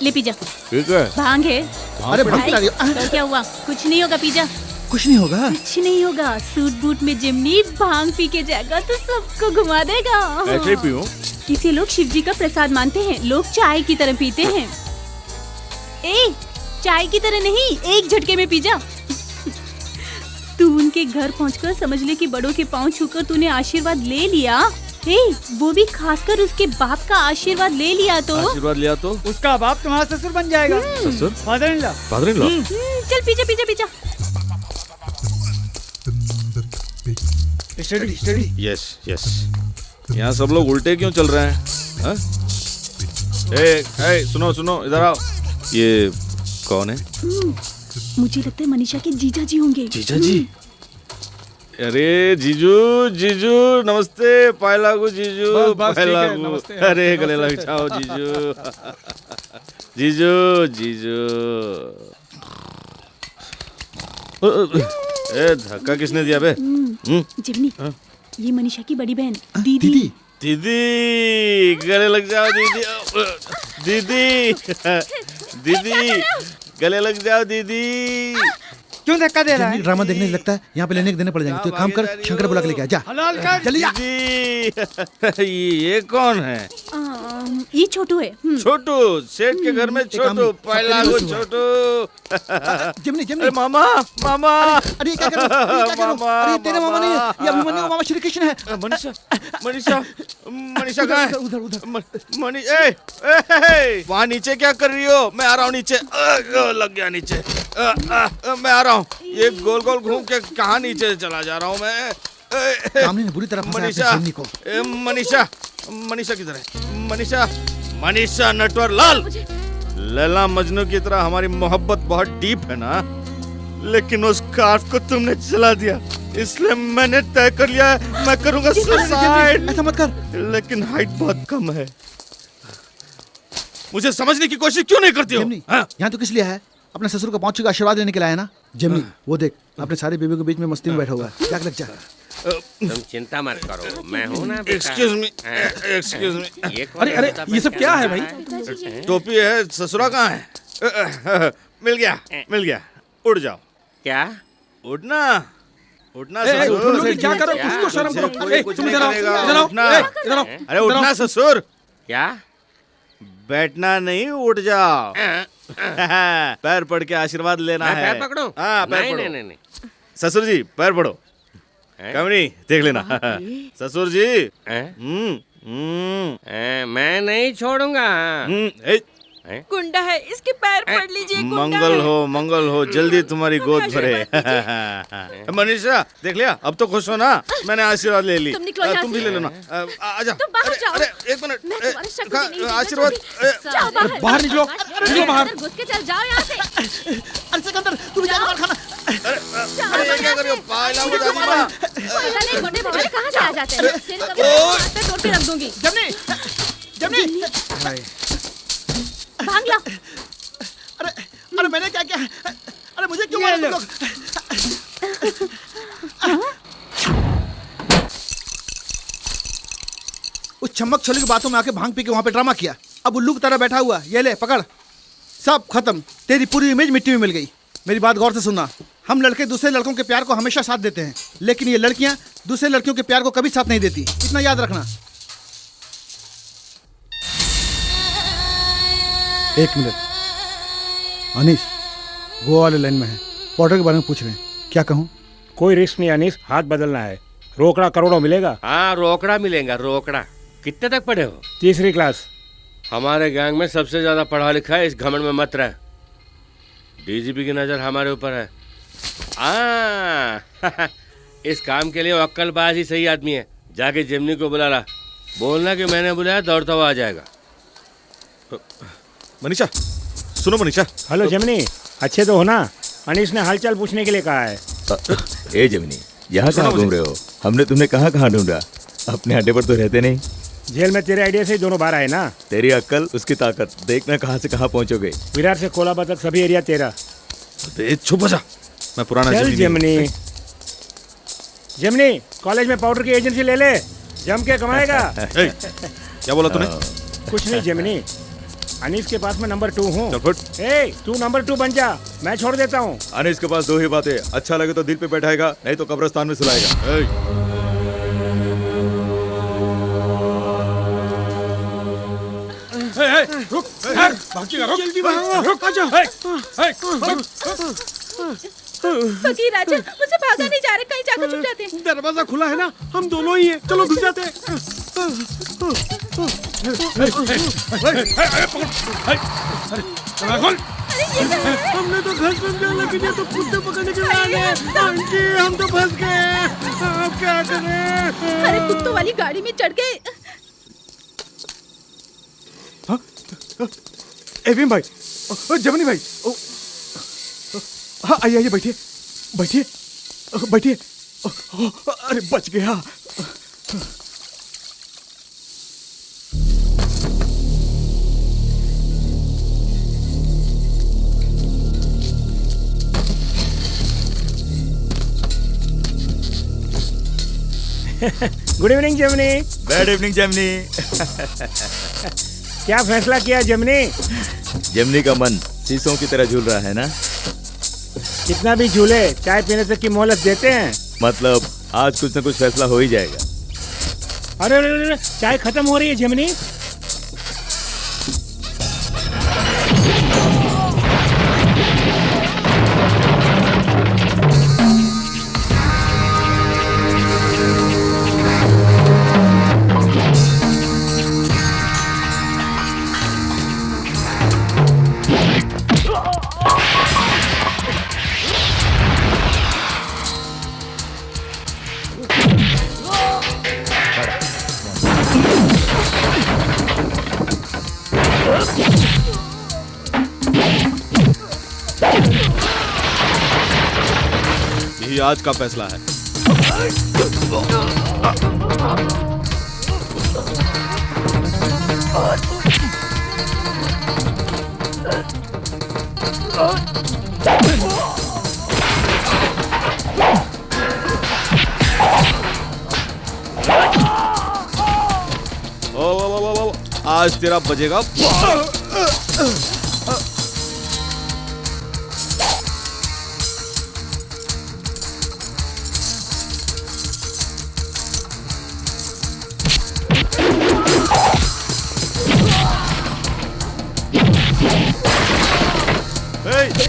ले पी जा। ठीक है। भांग है। अरे भांग पिला रही हो। तो क्या हुआ? कुछ नहीं होगा, पी जा। कुछ नहीं होगा। कुछ नहीं होगा। सूट बूट में जेमिनी भांग पी के जाएगा तो सबको घुमा देगा। ऐसे ही पीऊं? इसे लोग शिव जी का प्रसाद मानते हैं, लोग चाय की तरह पीते हैं। ए, चाय की तरह नहीं, एक झटके में पी जा। तू उनके घर पहुंचकर समझ ले कि बड़ों के पांव छूकर तूने आशीर्वाद ले लिया। ए, वो भी खासकर उसके बाप का आशीर्वाद ले लिया तो आशीर्वाद लिया तो उसका बाप तुम्हारा ससुर बन जाएगा। ससुर? Father in law. Father in law? चल पी जा, पी जा, पी जा। Study study. Yes yes. यहाँ सब लोग उल्टे क्यों चल रहे हैं? हाँ? ए, सुनो सुनो, इधर आओ। ये कौन है? मुझे लगता है मनीषा के जीजा जी होंगे। जीजा जी? अरे जीजू जीजू नमस्ते। पाए लागू जीजू, पाए लागू। अरे गले लग जाओ जीजू। जीजू जीजू। ए, धक्का किसने दिया बे? जेमिनी, ये मनीषा की बड़ी बहन दीदी। दीदी, गले लग जाओ दीदी। दीदी दीदी, गले लग जाओ दीदी। क्यों धक्का दे रहा है? ड्रामा देखने से लगता है यहाँ पे लेने के देने पड़ जाएंगे। तो एक काम कर, शंकर बुला के लेके आ जा। हलाल कर। जल्दी जा। ये कौन है? ये छोटू है। छोटू, सेठ के घर में छोटू, पहला वो छोटू। Gemini, Gemini. अरे मामा, मामा। अरे क्या कर रहे हो? अरे ये तेरे मामा नहीं है, ये अभिमन्यु मामा श्री कृष्ण है। मनीषा, मनीषा, मनीषा कहाँ है? उधर उधर। ए, वहाँ नीचे क्या कर रही हो? मैं आ रहा हूँ नीचे। लग गया नीचे। मैं आ रहा हूँ। ये गोल गोल घूम के कहाँ नीचे चला जा रहा हूँ मैं? कामनी ने बुरी तरह फंसाया मनीषा, जेमिनी को। मनीषा, मनीषा किधर है? मनीषा, मनीषा नटवर लाल। लैला मजनू की तरह हमारी मोहब्बत बहुत डीप है ना, लेकिन उस कार्फ को तुमने जला दिया, इसलिए मैंने तय कर लिया है मैं करूंगा सुसाइड। ऐसा मत कर। लेकिन हाइट बहुत कम है। मुझे समझने की कोशिश क्यों नहीं करती हो? यहाँ तो किस लिए है? अपने ससुर को पहुंच का आशीर्वाद लेने के लिए आया ना। जेमिनी, वो देख अपने सारे बेबियों के बीच में मस्ती में बैठा हुआ है। क्या लग जा। तुम चिंता मत करो, मैं हूँ ना। Excuse me, excuse me. अरे अरे, ये सब क्या है भाई? टोपी है, ससुरा कहाँ है? मिल गया, मिल गया। उड़ जाओ। क्या? उठना, उठना तुम ससुर। लोग क्या करो? कुछ तो शर्म करो। तुम इधर आओ, इधर आओ, उठना। इधर आओ। अरे उठना ससुर। क्या? बैठना नहीं, उठ जाओ। पैर पड़ के आशीर्वाद लेना है। पैर पकड़ो? हाँ, पैर नहीं, पकड़ो। नहीं, नहीं। ससुर जी पैर पड़ो। कमनी देख लेना। ससुर जी। मैं नहीं छोड़ूंगा। गुंडा है, इसके पैर पड़ लीजिए। मंगल हो, जल्दी तुम्हारी गोद भरे। मनीषा देख लिया, अब तो खुश हो ना? मैंने आशीर्वाद ले ली। तुम भी ले लेना। आजा। अरे एक मिनट, आशीर्वाद। बाहर निकलो, निकलो बाहर। घुस के चल जाओ यहाँ से। अरे सिकंदर, तू भी जा मार खाना। अरे ये क्या कर रहे हो? पायला हो जाती है। कहाँ से आ जाते हैं? तोड़ के रख दूंगी। जमनी भाग लो। अरे मैंने क्या किया? अरे मुझे क्यों मारा तुम लोग? उस चम्मक छोले की बातों में आके भांग पी के वहां पे ड्रामा किया। अब उल्लू की तरह बैठा हुआ, ये ले पकड़, सब खत्म। तेरी पूरी इमेज मिट्टी में मिल गई। मेरी बात गौर से सुनना, हम लड़के दूसरे लड़कों के प्यार को हमेशा साथ देते हैं, लेकिन ये लड़कियां दूसरे लड़कियों के प्यार को कभी साथ नहीं देती, इतना याद रखना। एक मिनट, अनीस वो वाले लाइन में है, ऑर्डर के बारे में पूछ रहे हैं, क्या कहूँ? कोई रिस्क नहीं अनीस, हाथ बदलना है। रोकड़ा करोड़ों मिलेगा। हाँ रोकड़ा मिलेगा, रोकड़ा। कितने तक पढ़े हो? 3री क्लास। हमारे गैंग में सबसे ज्यादा पढ़ा लिखा है, इस घमंड में मत रह। डीजीपी की नजर हमारे ऊपर है। इस काम के लिए अक्कलबाज ही सही आदमी है। जाके जेमिनी को बुला ला, बोलना कि मैंने बुलाया, दौड़ता हुआ आ जाएगा। मनीषा सुनो मनीषा। हेलो जेमिनी, अच्छे तो हो ना? अनीस ने हालचाल पूछने के लिए कहा है। ए जेमिनी, यहाँ कहाँ घूम रहे हो? हमने तुम्हें कहाँ कहाँ ढूंढा? अपने अड्डे पर तो रहते नहीं। जेल में तेरे आइडिया से दोनों बाहर आए ना। तेरी अक्ल उसकी ताकत, देखना कहाँ से कहाँ पहुँचोगे। विरार से कोलाबा तक सभी एरिया तेरा। चुप हो जा, मैं पुराना जेमिनी। जेमिनी, कॉलेज में पाउडर की एजेंसी ले ले, जम के कमाएगा। क्या बोला तूने? कुछ नहीं जेमिनी, अनीस के पास मैं नंबर 2 हूँ। तू नंबर 2 बन जा, मैं छोड़ देता हूँ। अनीस के पास दो ही बातें, अच्छा लगे तो दिल पे बैठाएगा, नहीं तो कब्रिस्तान में सुलाएगा। रुक, जल्दी रुक, आ जाओ। फकीर राजा, मुझसे भागा नहीं जा रहे, कहीं जाकर छुप जाते हैं। दरवाजा खुला है ना, हम दोनों ही हैं, चलो घुस जाते हैं। हमने तो घर समझा, लेकिन ये तो कुत्ते पकड़ने के लिए आ गए। आंटी हम तो फंस गए, अब क्या करें? अरे कुत्तों वाली गाड़ी में चढ़ गए। एविन भाई, जमनी भाई, हाँ आइए आइए, बैठिए बैठिए बैठिए। अरे बच गया। Good evening Gemini. Bad evening Gemini. क्या फैसला किया जेमिनी? जेमिनी का मन शीशों की तरह झूल रहा है ना। कितना भी झूले, चाय पीने तक की मोहलत देते हैं। मतलब आज कुछ न कुछ फैसला हो ही जाएगा। अरे अरे अरे, चाय खत्म हो रही है जेमिनी। यही आज का फैसला है। ओ, आज तेरा बजेगा।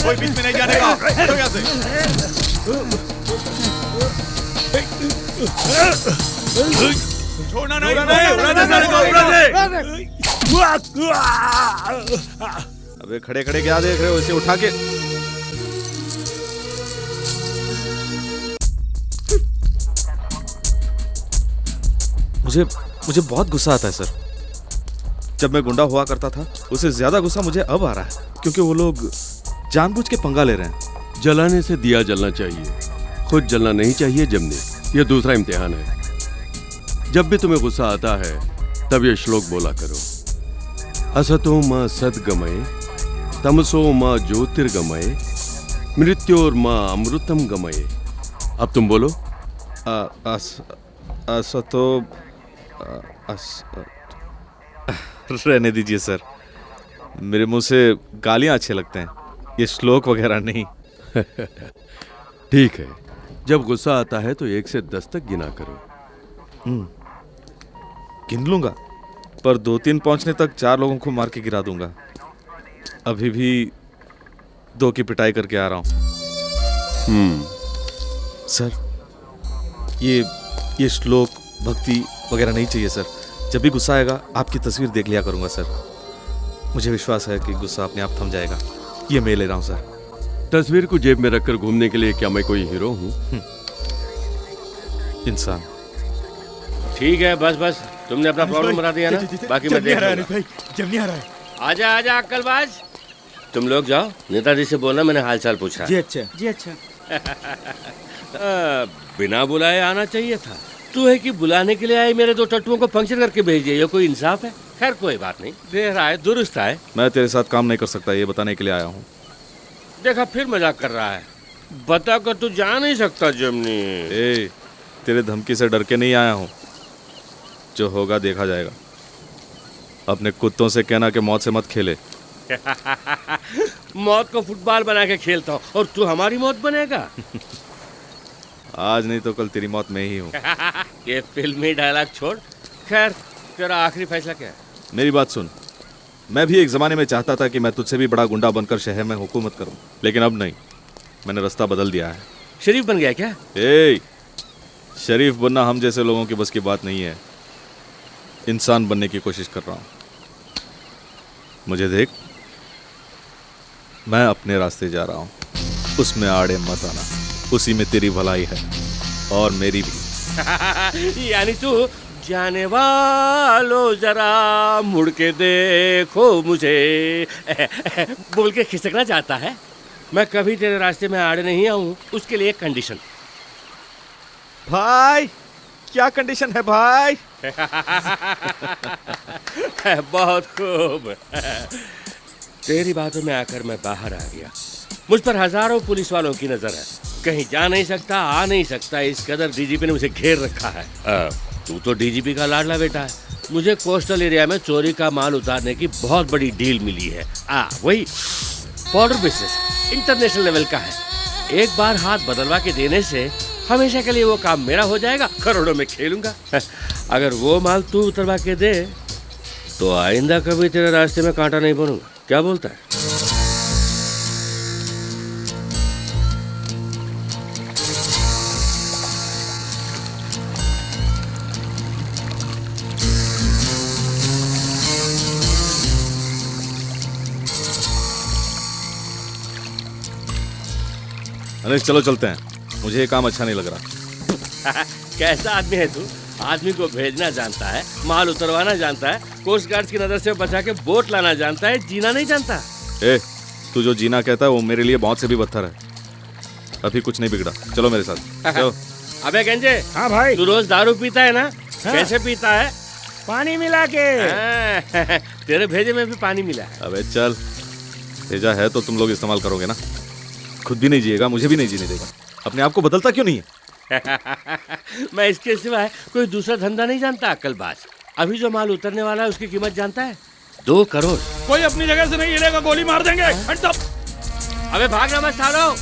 कोई बीच में नहीं जाने का। हटो यहाँ से। छोड़ना नहीं, अबे खड़े खड़े क्या देख रहे हो? इसे उठा के। मुझे बहुत गुस्सा आता है सर। जब मैं गुंडा हुआ करता था, उससे ज्यादा गुस्सा मुझे अब आ रहा है, क्योंकि वो लोग जानबूझ के पंगा ले रहे हैं। जलाने से दिया जलना चाहिए, खुद जलना नहीं चाहिए जमने। यह दूसरा इम्तिहान है। जब भी तुम्हें गुस्सा आता है तब ये श्लोक बोला करो। असतो मा सद्गमय तमसो मा ज्योतिर्गमय मृत्योर मा अमृतम गमय। अब तुम बोलो। असतो रहने दीजिए सर, मेरे मुंह से गालियां अच्छे लगते हैं, ये श्लोक वगैरह नहीं। ठीक है, जब गुस्सा आता है तो 1 से 10 तक गिना करो। गिन लूंगा, पर 2-3 पहुंचने तक 4 लोगों को मार के गिरा दूंगा। अभी भी 2 की पिटाई करके आ रहा हूं। सर, ये श्लोक भक्ति वगैरह नहीं चाहिए सर। जब भी गुस्सा आएगा आपकी तस्वीर देख लिया करूंगा सर। मुझे विश्वास है कि गुस्सा अपने आप थम जाएगा। ये मैं ले रहा हूं सर। तस्वीर को जेब में रखकर घूमने के लिए क्या मैं कोई हीरो हूं? इंसान। ठीक है, बस बस, तुमने अपना प्रॉब्लम बता दिया ना, बाकी मैं देख लूंगा। जब नहीं आ रहा है। आजा आजा अक्कलबाज, तुम लोग जाओ, नेताजी से बोलना मैंने हालचाल पूछा। जी अच्छा। जी अच्छा। बिना बुलाए आना चाहिए था। तू है कि बुलाने के लिए आए मेरे 2 टट्टुओं को पंक्चर करके भेज दिया, ये कोई इंसाफ है? खैर कोई बात नहीं, देर आए दुरुस्त आए। मैं तेरे साथ काम नहीं कर सकता, ये बताने के लिए आया हूँ। देखा, फिर मजाक कर रहा है। बता कर तू जा नहीं सकता जमनी। ए, तेरे धमकी से डर के नहीं आया हूँ, जो होगा देखा जाएगा। अपने कुत्तों से कहना कि मौत से मत खेले। मौत को फुटबॉल बना के खेलता हूँ और तू हमारी मौत बनेगा। आज नहीं तो कल तेरी मौत मैं ही हूँ। ये फिल्मी डायलॉग छोड़, खैर तेरा आखिरी फैसला क्या है? मेरी बात सुन, मैं भी एक जमाने में चाहता था कि मैं तुझसे भी बड़ा गुंडा बनकर शहर में हुकूमत करूं, लेकिन अब नहीं। मैंने रास्ता बदल दिया है। शरीफ बन गया क्या? शरीफ बनना हम जैसे लोगों की बस की बात नहीं है। इंसान बनने की कोशिश कर रहा हूं। मुझे देख, मैं अपने रास्ते जा रहा हूं, उसमें आड़े मत आना। उसी में तेरी भलाई है और मेरी भी। यानी तू जाने वालों जरा मुड़ के देखो मुझे बोल के खिसकना चाहता है। मैं कभी तेरे रास्ते में आड़े नहीं आऊं, उसके लिए एक कंडीशन। भाई, क्या कंडीशन है भाई? बहुत खूब। तेरी बातों में आकर मैं बाहर आ गया। मुझ पर हजारों पुलिस वालों की नजर है। कहीं जा नहीं सकता, आ नहीं सकता, इस कदर डीजीपी ने मुझे घेर रखा है। तू तो डीजीपी का लाडला बेटा है। मुझे कोस्टल एरिया में चोरी का माल उतारने की बहुत बड़ी डील मिली है। वही बॉर्डर बिजनेस, इंटरनेशनल लेवल का है। एक बार हाथ बदलवा के देने से हमेशा के लिए वो काम मेरा हो जाएगा, करोड़ों में खेलूंगा। अगर वो माल तू उतरवा के दे तो आइंदा कभी तेरे रास्ते में कांटा नहीं बनूंगा। क्या बोलता है? अनिश, चलो चलते हैं। मुझे ये काम अच्छा नहीं लग रहा। कैसा आदमी है तू? आदमी को भेजना जानता है, माल उतरवाना जानता है, कोस्ट गार्ड की नजर से बचा के बोट लाना जानता है, जीना नहीं जानता। तू जो जीना कहता है वो मेरे लिए बहुत से भी बदतर है। अभी कुछ नहीं बिगड़ा, चलो मेरे साथ। चलो। अबे गंजे। हाँ भाई। तू रोज दारू पीता है ना? हाँ। कैसे पीता है? पानी मिला के। तेरे भेजे में भी पानी मिला है। अबे चल, भेजा है तो तुम लोग इस्तेमाल करोगे ना। खुद भी नहीं जिएगा, मुझे भी नहीं जीने देगा। अपने आप को बदलता क्यों नहीं है? मैं इसके सिवाय कोई दूसरा धंधा नहीं जानता अक्कलबाज। अभी जो माल उतरने वाला है उसकी कीमत जानता है? 2 करोड़। कोई अपनी जगह से नहीं हिलेगा, गोली मार देंगे। हट सब। अबे भागना मत सालो।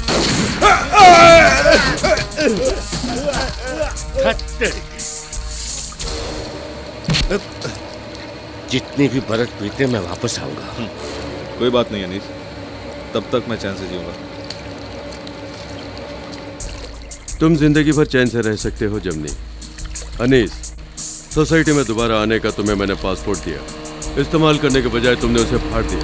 जितनी भी बरस बीते मैं वापस आऊंगा। कोई बात नहीं अनीस, तब तक मैं चैन से जीऊंगा। तुम जिंदगी भर चैन से रह सकते हो जमनी। अनीस, सोसाइटी में दोबारा आने का तुम्हें मैंने पासपोर्ट दिया, इस्तेमाल करने के बजाय तुमने उसे फाड़ दिया।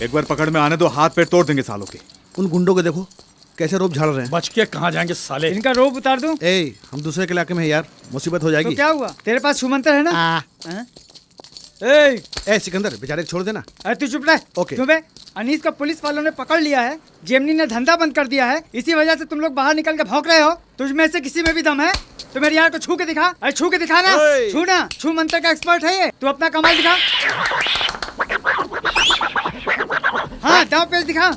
एक बार पकड़ में आने दो, हाथ पैर तोड़ देंगे सालों के। उन गुंडों को देखो कैसे रोब झाड़ रहे हैं। बच के कहाँ जाएंगे साले? इनका रोब उतार दूं? हम दूसरे के इलाके में हैं यार, मुसीबत हो जाएगी। तो क्या हुआ? तेरे पास छुमंतर है ना? ए सिकंदर बेचारे को छोड़ देना। अरे तू चुप रह। ओके। क्यों बे? अनीस को पुलिस वालों ने पकड़ लिया है, जेमनी ने धंधा बंद कर दिया है, इसी वजह से तुम लोग बाहर निकल के भौंक रहे हो। तुझ में से किसी में भी दम है तो मेरे यार को छू के दिखा। अरे छू के दिखा ना। छू ना, छू मंत्र का एक्सपर्ट है ये। तू अपना कमाल दिखा। हाँ दांव पेच दिखा।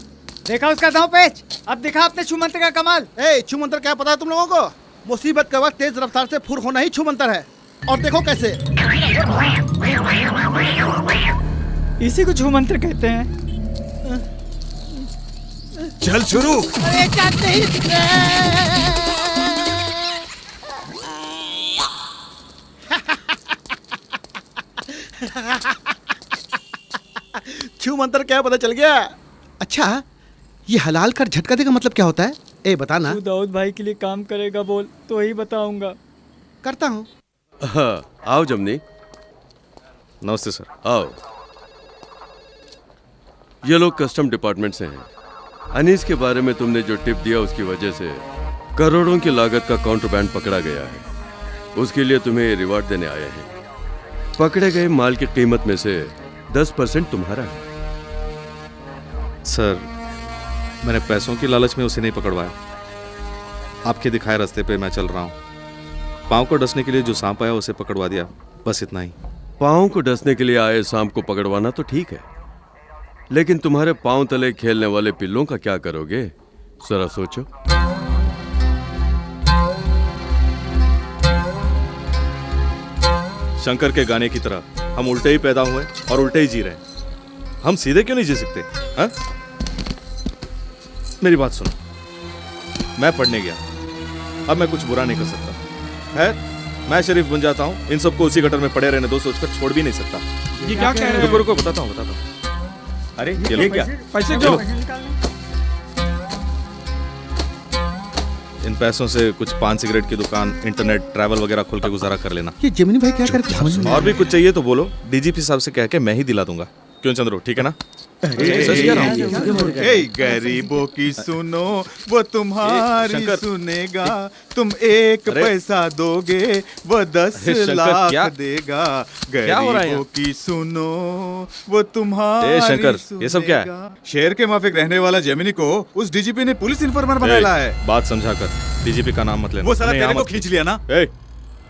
देखा उसका दांव पेच, अब दिखा अपने छू मंत्र का कमाल। ए छू मंत्र क्या पता है तुम लोगों को? मुसीबत का वक्त तेज रफ्तार से फुर होना ही छू मंत्र है। और देखो कैसे। इसी को छू मंत्र कहते हैं। चल शुरू। अरे चाहते ही छू मंत्र क्या पता चल गया? अच्छा ये हलाल कर झटका देगा मतलब क्या होता है? ए बताना। तू दाऊद भाई के लिए काम करेगा बोल तो ही बताऊंगा। करता हूँ। आओ जमनी। नमस्ते सर। आओ। ये लोग कस्टम डिपार्टमेंट से हैं। अनीस के बारे में तुमने जो टिप दिया उसकी वजह से करोड़ों की लागत का काउंटरबैंड पकड़ा गया है। उसके लिए तुम्हें रिवार्ड देने आए हैं। पकड़े गए माल की कीमत में से 10% तुम्हारा है। सर मैंने पैसों की लालच में उसे नहीं पकड़वाया। आपके दिखाए रास्ते पे मैं चल रहा हूँ। पाँव को डसने के लिए जो सांप आया उसे पकड़वा दिया, बस इतना ही। पाँव को डसने के लिए आए सांप को पकड़वाना तो ठीक है, लेकिन तुम्हारे पाँव तले खेलने वाले पिल्लों का क्या करोगे? जरा सोचो। शंकर के गाने की तरह हम उल्टे ही पैदा हुए और उल्टे ही जी रहे हैं। हम सीधे क्यों नहीं जी सकते? हा? मेरी बात सुनो, मैं पढ़ने गया, अब मैं कुछ बुरा नहीं कर सकता है। मैं शरीफ बन जाता हूँ, इन सबको उसी गटर में पड़े रहने दो सोचकर छोड़ भी नहीं सकता। ये क्या कह रहे हो? रुको रुको बताता हूँ। अरे ये क्या पैसे क्यों? इन पैसों से कुछ पान सिगरेट की दुकान, इंटरनेट, ट्रैवल वगैरह खोल के गुजारा कर लेना। ये जेमिनी भाई क्या करते हैं? और भी कुछ चाहिए तो बोलो, डीजीपी साहब से कह के मैं ही दिला दूंगा। क्यों चंद्रो, ठीक है ना? सच कह रहा हूँ। गरीबों की सुनो वो तुम्हारी शंकर। सुनेगा, तुम एक पैसा दोगे वो 10 शंकर, लाख क्या? देगा। क्या हो रहा है गरीबों की सुनो वो तुम्हारी शंकर, ये सब क्या है? सुनेगा। शहर के माफिक रहने वाला जेमिनी को उस डीजीपी ने पुलिस इन्फॉर्मर बनाया है। बात समझा कर, डीजीपी का नाम मत लेना। वो साला उन्हें तेरे यहाँ को मत खींच लिया ना?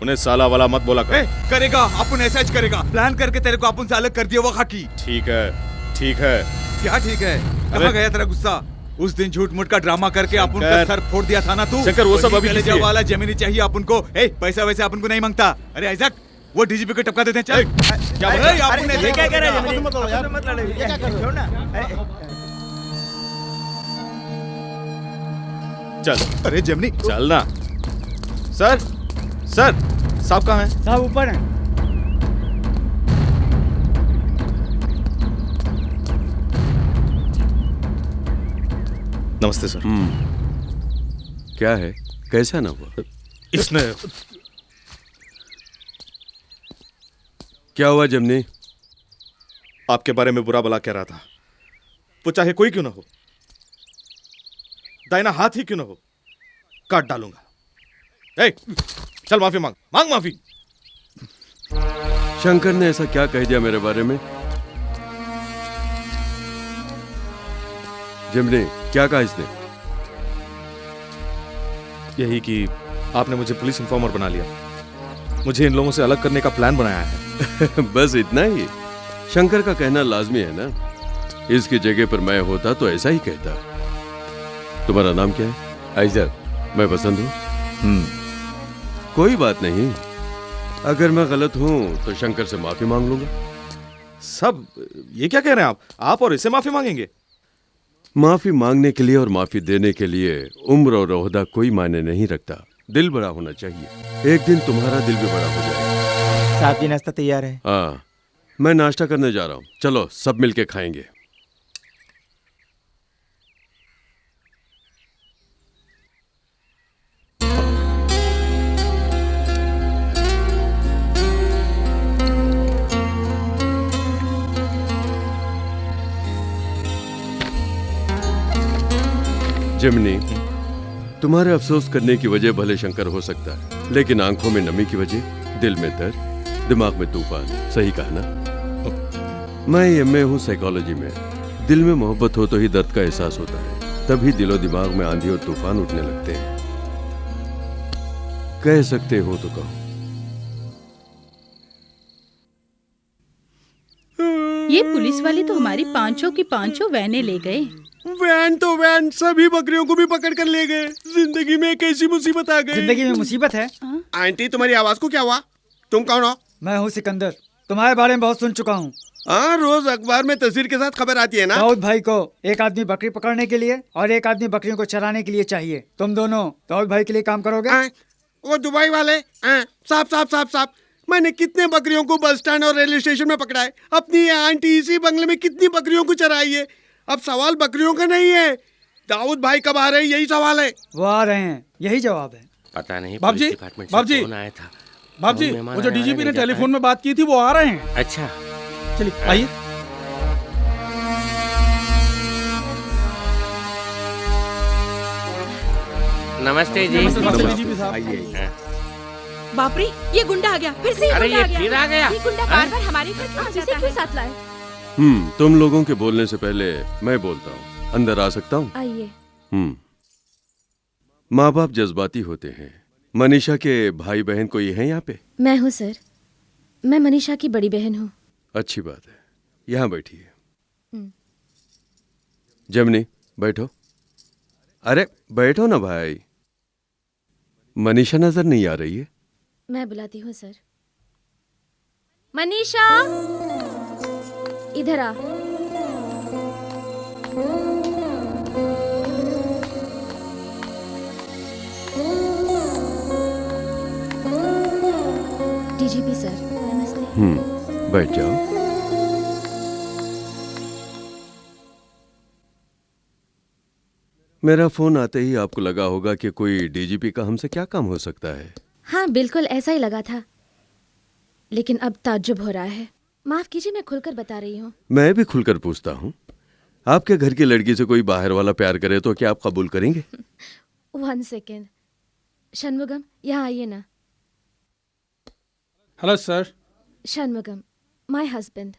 उन्हें साला वाला मत बोला कर। करेगा अपन ऐसा ही करेगा, प्लान करके तेरे को अपन से अलग कर दिया वो खाकी। ठीक है, ठीक है। क्या ठीक है? कहाँ गया तेरा गुस्सा? उस दिन झूठ मूठ का ड्रामा करके अपन का सर फोड़ दिया था ना तू। शंकर, वो सब अभी पहले किस लिए? वाला जेमिनी चाहिए अपन को। पैसा वैसे अपन को नहीं मांगता। अरे आइजक, वो डीजीपी को टपका देते हैं। चल क्या बोल रहे? अपन ऐसे क्या कह रहे हैं? मत यार, मत लड़े, ये क्या कर रहे हो ना? चल। अरे जेमिनी चल ना। सर, सर, साहब कहाँ हैं? साहब ऊपर हैं। नमस्ते सर। क्या है? कैसा ना हुआ? इसने क्या हुआ जमनी? आपके बारे में बुरा भला कह रहा था। वो चाहे कोई क्यों ना हो, दाहिना हाथ ही क्यों ना हो, काट डालूंगा। चल माफी मांग, मांग माफी। शंकर ने ऐसा क्या कह दिया मेरे बारे में? जिमने क्या कहा इसने? यही कि आपने मुझे पुलिस इन्फॉर्मर बना लिया, मुझे इन लोगों से अलग करने का प्लान बनाया है। बस इतना ही? शंकर का कहना लाजमी है ना? इसकी जगह पर मैं होता तो ऐसा ही कहता। तुम्हारा नाम क्या है? आइजक। मैं पसंद हूं? कोई बात नहीं, अगर मैं गलत हूं तो शंकर से माफी मांग लूंगा। सब ये क्या कह रहे हैं आप और इससे माफी मांगेंगे? माफी मांगने के लिए और माफी देने के लिए उम्र और ओहदा कोई मायने नहीं रखता। दिल बड़ा होना चाहिए। एक दिन तुम्हारा दिल भी बड़ा हो जाएगा। साहब जी नाश्ता तैयार है। हाँ, मैं नाश्ता करने जा रहा हूँ। चलो सब मिलके खाएंगे। जिमनी, तुम्हारे अफसोस करने की वजह भले शंकर हो सकता है, लेकिन आंखों में नमी की वजह, दिल में दर्द, दिमाग में तूफान। सही कहा ना? मैं एमए हूँ साइकोलॉजी में। दिल में मोहब्बत हो तो ही दर्द का एहसास होता है, तभी दिलो दिमाग में आंधी और तूफान उठने लगते हैं। कह सकते हो तो कहो। ये पुलिस वाले तो हमारी पांचों की पांचों वैने ले गए। वैन तो वैन, सभी बकरियों को भी पकड़ कर ले गए। जिंदगी में एक ऐसी मुसीबत आ गई। जिंदगी में मुसीबत है। आंटी, तुम्हारी आवाज को क्या हुआ? तुम कौन हो? मैं हूँ सिकंदर, तुम्हारे बारे में बहुत सुन चुका हूँ। हाँ, रोज अखबार में तस्वीर के साथ खबर आती है ना। दाऊद भाई को एक आदमी बकरी पकड़ने के लिए और एक आदमी बकरियों को चराने के लिए चाहिए। तुम दोनों दाऊद भाई के लिए काम करोगे? वो दुबई वाले साहब साहब साहब साहब, मैंने कितने बकरियों को बस स्टैंड और रेलवे स्टेशन में पकड़ा है। अपनी ये आंटी इसी बंगले में कितनी बकरियों को चराई है। अब सवाल बकरियों का नहीं है, दाऊद भाई कब आ रहे हैं, यही सवाल है। वो आ रहे हैं, यही जवाब है। पता नहीं बाप जी, बाप जी, आया था। बाप जी, वो जो डीजीपी ने टेलीफोन में बात की थी वो आ रहे हैं। अच्छा, चलिए आइए। नमस्ते जी। नमस्ते डीजीपी साहब। आइए। बाप रे, ये गुंडा आ गया, फिर से अरे गुंडा ये फिर आ गया। ये गुंडा बार-बार हमारे घर क्यों जाता है? क्यों साथ लाए? तुम लोगों के बोलने से पहले मैं बोलता हूँ। अंदर आ सकता हूँ? आइए। माँ बाप जज्बाती होते हैं। मनीषा के भाई बहन कोई है यहाँ पे? मैं हूँ सर, मैं मनीषा की बड़ी बहन हूँ। अच्छी बात है, यहाँ बैठिए। जमनी बैठो। अरे बैठो ना भाई। मनीषा नजर नहीं आ रही है? मैं बुलाती हूँ सर। मनीषा, इधर आ। डीजीपी सर, नमस्ते। बैठ जाओ। मेरा फोन आते ही आपको लगा होगा कि कोई डीजीपी का हमसे क्या काम हो सकता है। हाँ, बिल्कुल ऐसा ही लगा था, लेकिन अब ताज्जुब हो रहा है। माफ कीजिए, मैं खुलकर बता रही हूँ। मैं भी खुलकर पूछता हूँ, आपके घर की लड़की से कोई बाहर वाला प्यार करे तो क्या आप कबूल करेंगे? 1 सेकेंड। शनमुगम, यहाँ आइए ना। Hello sir. Shanmugam, my husband.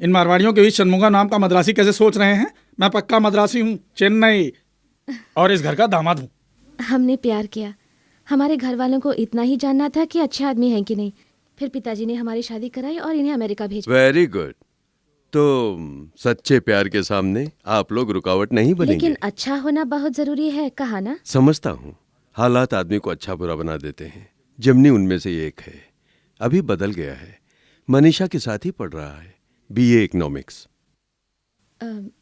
इन मारवाड़ियों के बीच शनमुगा नाम का मद्रासी कैसे सोच रहे हैं? मैं पक्का मद्रासी हूँ, चेन्नई, और इस घर का दामाद हूँ। हमने प्यार किया। हमारे घर वालों को इतना ही जानना था कि अच्छे आदमी हैं कि नहीं। फिर पिताजी ने हमारी शादी कराई और इन्हें अमेरिका भेजा। Very good. तो सच्चे प्यार के सामने आप लोग रुकावट नहीं बनेंगे। लेकिन अच्छा होना बहुत जरूरी है, कहा ना? समझता हूँ, हालात आदमी को अच्छा बुरा बना देते हैं। जमनी उनमें से एक है। अभी बदल गया है, मनीषा के साथ ही पढ़ रहा है, BA इकोनॉमिक्स।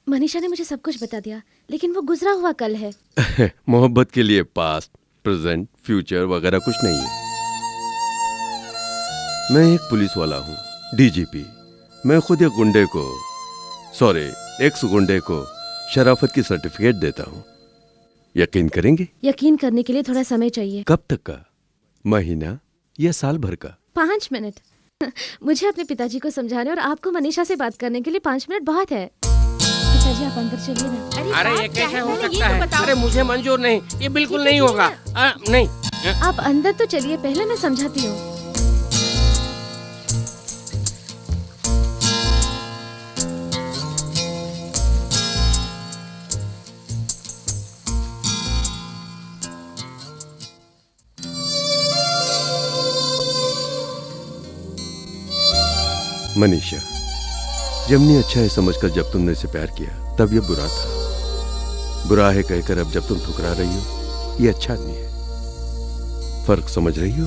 मनीषा ने मुझे सब कुछ बता दिया, लेकिन वो गुजरा हुआ कल है। मोहब्बत के लिए पास्ट, प्रेजेंट, फ्यूचर वगैरह कुछ नहीं है। मैं एक पुलिस वाला हूँ, डीजीपी। मैं खुद एक गुंडे को, एक्स गुंडे को शराफत की सर्टिफिकेट देता हूँ। यकीन करेंगे? यकीन करने के लिए थोड़ा समय चाहिए। कब तक का? महीना या साल भर का? 5 मिनट। मुझे अपने पिताजी को समझाने और आपको मनीषा से बात करने के लिए 5 मिनट बहुत है। पिताजी, आप अंदर चलिए ना। अरे ये कैसे हो सकता है? अरे मुझे मंजूर नहीं, ये बिल्कुल नहीं होगा। नहीं, आप अंदर तो चलिए, पहले मैं समझाती हूँ। मनीषा, जमनी अच्छा है समझकर जब तुमने इसे प्यार किया तब ये बुरा था। बुरा है कहकर अब जब तुम ठुकरा रही हो, ये अच्छा आदमी है। फर्क समझ रही हो?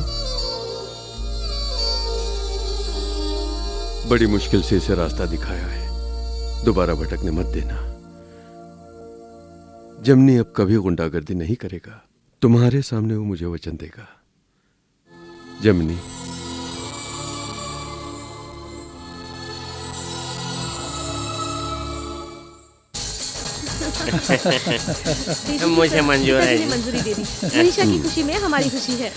बड़ी मुश्किल से इसे रास्ता दिखाया है, दोबारा भटकने मत देना। जमनी अब कभी गुंडागर्दी नहीं करेगा। तुम्हारे सामने वो मुझे वचन देगा। जमनी, मुझे मंजूर है। मंजूरी दे दी। मनीषा की खुशी में हमारी खुशी है।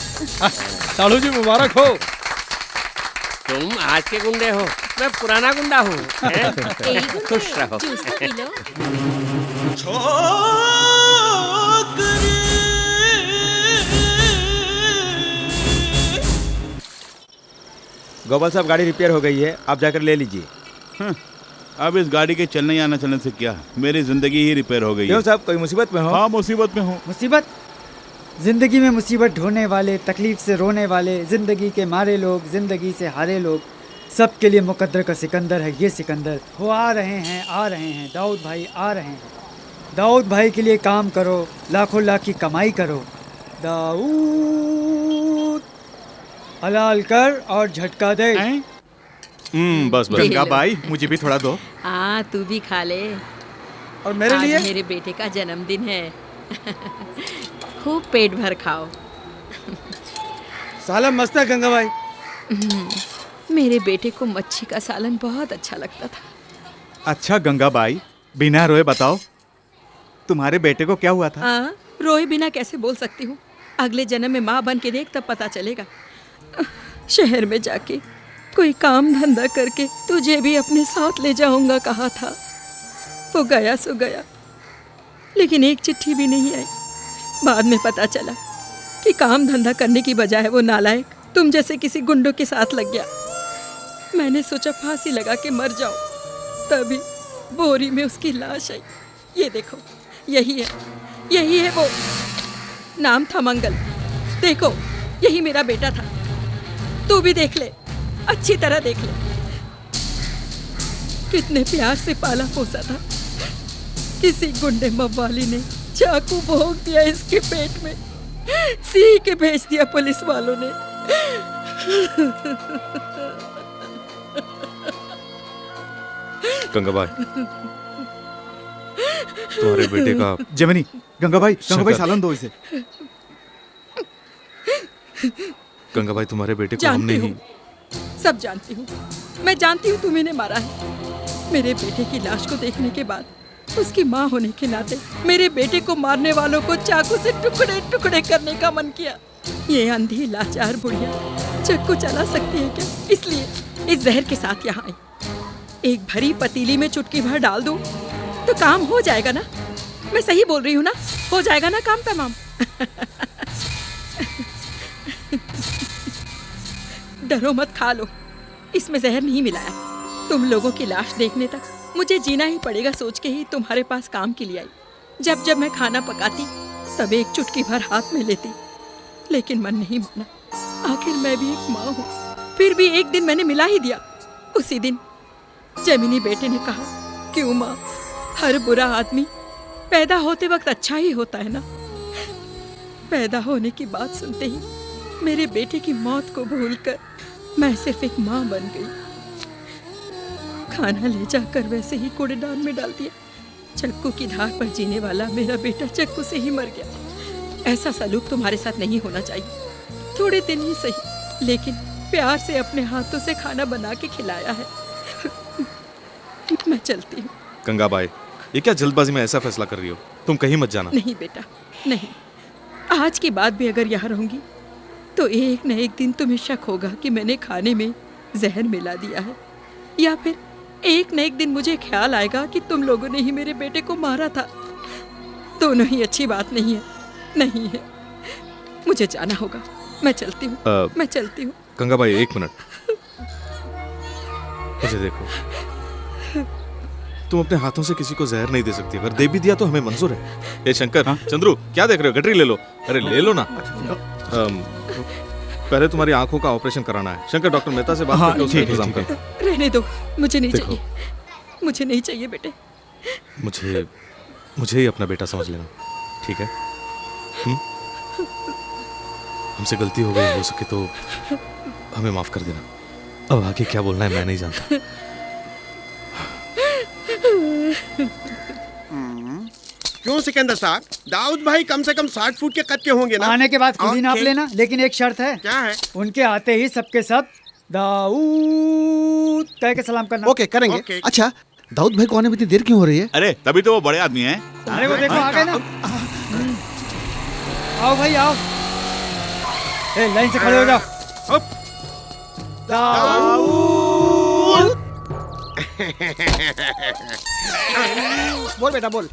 सालू जी मुबारक हो। तुम आज के गुंडे हो, मैं पुराना गुंडा हूँ। खुश रहो। गोपाल साहब गाड़ी रिपेयर हो गई है, आप जाकर ले लीजिए। हाँ, अब इस गाड़ी के चलने या न चलने से क्या, मेरी जिंदगी ही रिपेयर हो गई क्यों है। साहब, कोई मुसीबत में हो? हाँ, मुसीबत में हूँ। मुसीबत? जिंदगी में मुसीबत ढूंढने वाले, तकलीफ से रोने वाले, जिंदगी के मारे लोग, जिंदगी से हारे लोग, सबके लिए मुकद्दर का सिकंदर है ये सिकंदर। वो आ रहे हैं, दाऊद भाई आ रहे हैं। दाऊद भाई के लिए काम करो, लाखों लाख की कमाई करो। दाऊद हलाल कर और झटका दे। बस बस। गंगा बाई, मुझे भी थोड़ा दो। हाँ, तू भी खा ले। और मेरे आज लिए? मेरे बेटे का जन्मदिन है। खूब पेट भर खाओ। सालन मस्त है गंगा भाई। मेरे बेटे को मच्छी का सालन बहुत अच्छा लगता था। अच्छा गंगा बाई, बिना रोए बताओ, तुम्हारे बेटे को क्या हुआ था? हाँ, रोए बिना कैसे बोल सकती हूँ? अगले जन्म में माँ बन के देख, तब पता चलेगा। शहर में जाके कोई काम धंधा करके तुझे भी अपने साथ ले जाऊंगा कहा था। वो गया सो गया, लेकिन एक चिट्ठी भी नहीं आई। बाद में पता चला कि काम धंधा करने की बजाय वो नालायक तुम जैसे किसी गुंडों के साथ लग गया। मैंने सोचा फांसी लगा के मर जाऊं, तभी बोरी में उसकी लाश आई। ये देखो, यही है वो। नाम था मंगल। देखो, यही मेरा बेटा था। तू भी देख ले, अच्छी तरह देख ले। कितने प्यार से पाला पोसा था। किसी गुंडे मवाली ने चाकू भोंक दिया इसके पेट में, सी के भेज दिया पुलिस वालों ने। गंगाबाई, तुम्हारे बेटे का जेमिनी। गंगाबाई सालन दो इसे। गंगाबाई, तुम्हारे बेटे को हमने ही। सब जानती हूँ, मैं जानती हूँ तुम इन्हें मारा है। मेरे बेटे की लाश को देखने के बाद उसकी माँ होने के नाते मेरे बेटे को मारने वालों को चाकू से टुकड़े टुकड़े करने का मन किया। ये अंधी लाचार बुढ़िया चाकू चला सकती है क्या? इसलिए इस जहर के साथ यहाँ आई। एक भरी पतीली में चुटकी भर डाल दूं तो काम हो जाएगा ना? मैं सही बोल रही हूँ ना? हो जाएगा ना काम तमाम। डरो मत, खा लो, इसमें जहर नहीं मिलाया। तुम लोगों की लाश देखने तक मुझे जीना ही पड़ेगा सोच के ही तुम्हारे पास काम के लिए आई। जब जब मैं खाना पकाती तब एक चुटकी भर हाथ में लेती, लेकिन मन नहीं माना। आखिर मैं भी एक माँ हूँ। फिर भी एक दिन मैंने मिला ही दिया। उसी दिन जेमिनी बेटे ने कहा, क्यों माँ, हर बुरा आदमी पैदा होते वक्त अच्छा ही होता है ना? पैदा होने की बात सुनते ही मेरे बेटे की मौत को भूलकर मैं सिर्फ एक माँ बन गई। खाना ले जाकर वैसे ही कूड़ेदान में डाल दिया। चक्कू की धार पर जीने वाला मेरा बेटा चक्कू से ही मर गया। ऐसा सलूक तुम्हारे साथ नहीं होना चाहिए। थोड़े दिन ही सही, लेकिन प्यार से अपने हाथों से खाना बना के खिलाया है। मैं चलती हूँ। गंगाबाई, ये क्या जल्दबाजी में ऐसा फैसला कर रही हो? तुम कहीं मत जाना। नहीं बेटा, नहीं। आज के बाद भी अगर यहाँ रहूंगी तो एक न एक दिन तुम्हें शक होगा कि मैंने खाने में जहर मिला दिया है, या फिर एक न एक दिन मुझे ख्याल आएगा कि तुम लोगों ने ही मेरे बेटे को मारा था। दोनों ही अच्छी बात नहीं है, नहीं है। मुझे जाना होगा। मैं चलती हूँ, मैं चलती हूँ। गंगाबाई, एक मिनट, मुझे देखो। तुम अपने हाथों से किसी को जहर नहीं दे सकती। अगर दे भी दिया तो हमें मंजूर है। ए शंकर, चंद्रू, क्या देख रहे हो? गटरी ले लो। अरे ले लो ना। पहले तुम्हारी आंखों का ऑपरेशन कराना है। शंकर, डॉक्टर मेहता से बात करके उसका इंतजाम कर। रहने दो, मुझे नहीं चाहिए, मुझे नहीं चाहिए बेटे। मुझे ही अपना बेटा समझ लेना, ठीक है? हमसे गलती हो गई, हो सके तो हमें माफ कर देना। अब आगे क्या बोलना है मैं नहीं जानता। क्यों सिकंदर साहब, दाऊद भाई कम से कम 60 फुट के कद के होंगे ना? आने के बाद खुद ही नाप लेना, लेकिन एक शर्त है। क्या है? उनके आते ही सबके सब दाऊद कह के सलाम करना। ओके, करेंगे। अच्छा, दाऊद भाई को आने में इतनी देर क्यों हो रही है? अरे तभी तो वो बड़े आदमी हैं। अरे वो देखो, आ गए ना। आओ भाई आओ। ए, लाइन से खड़े हो जाओ। दाऊद। बोल बेटा बोल।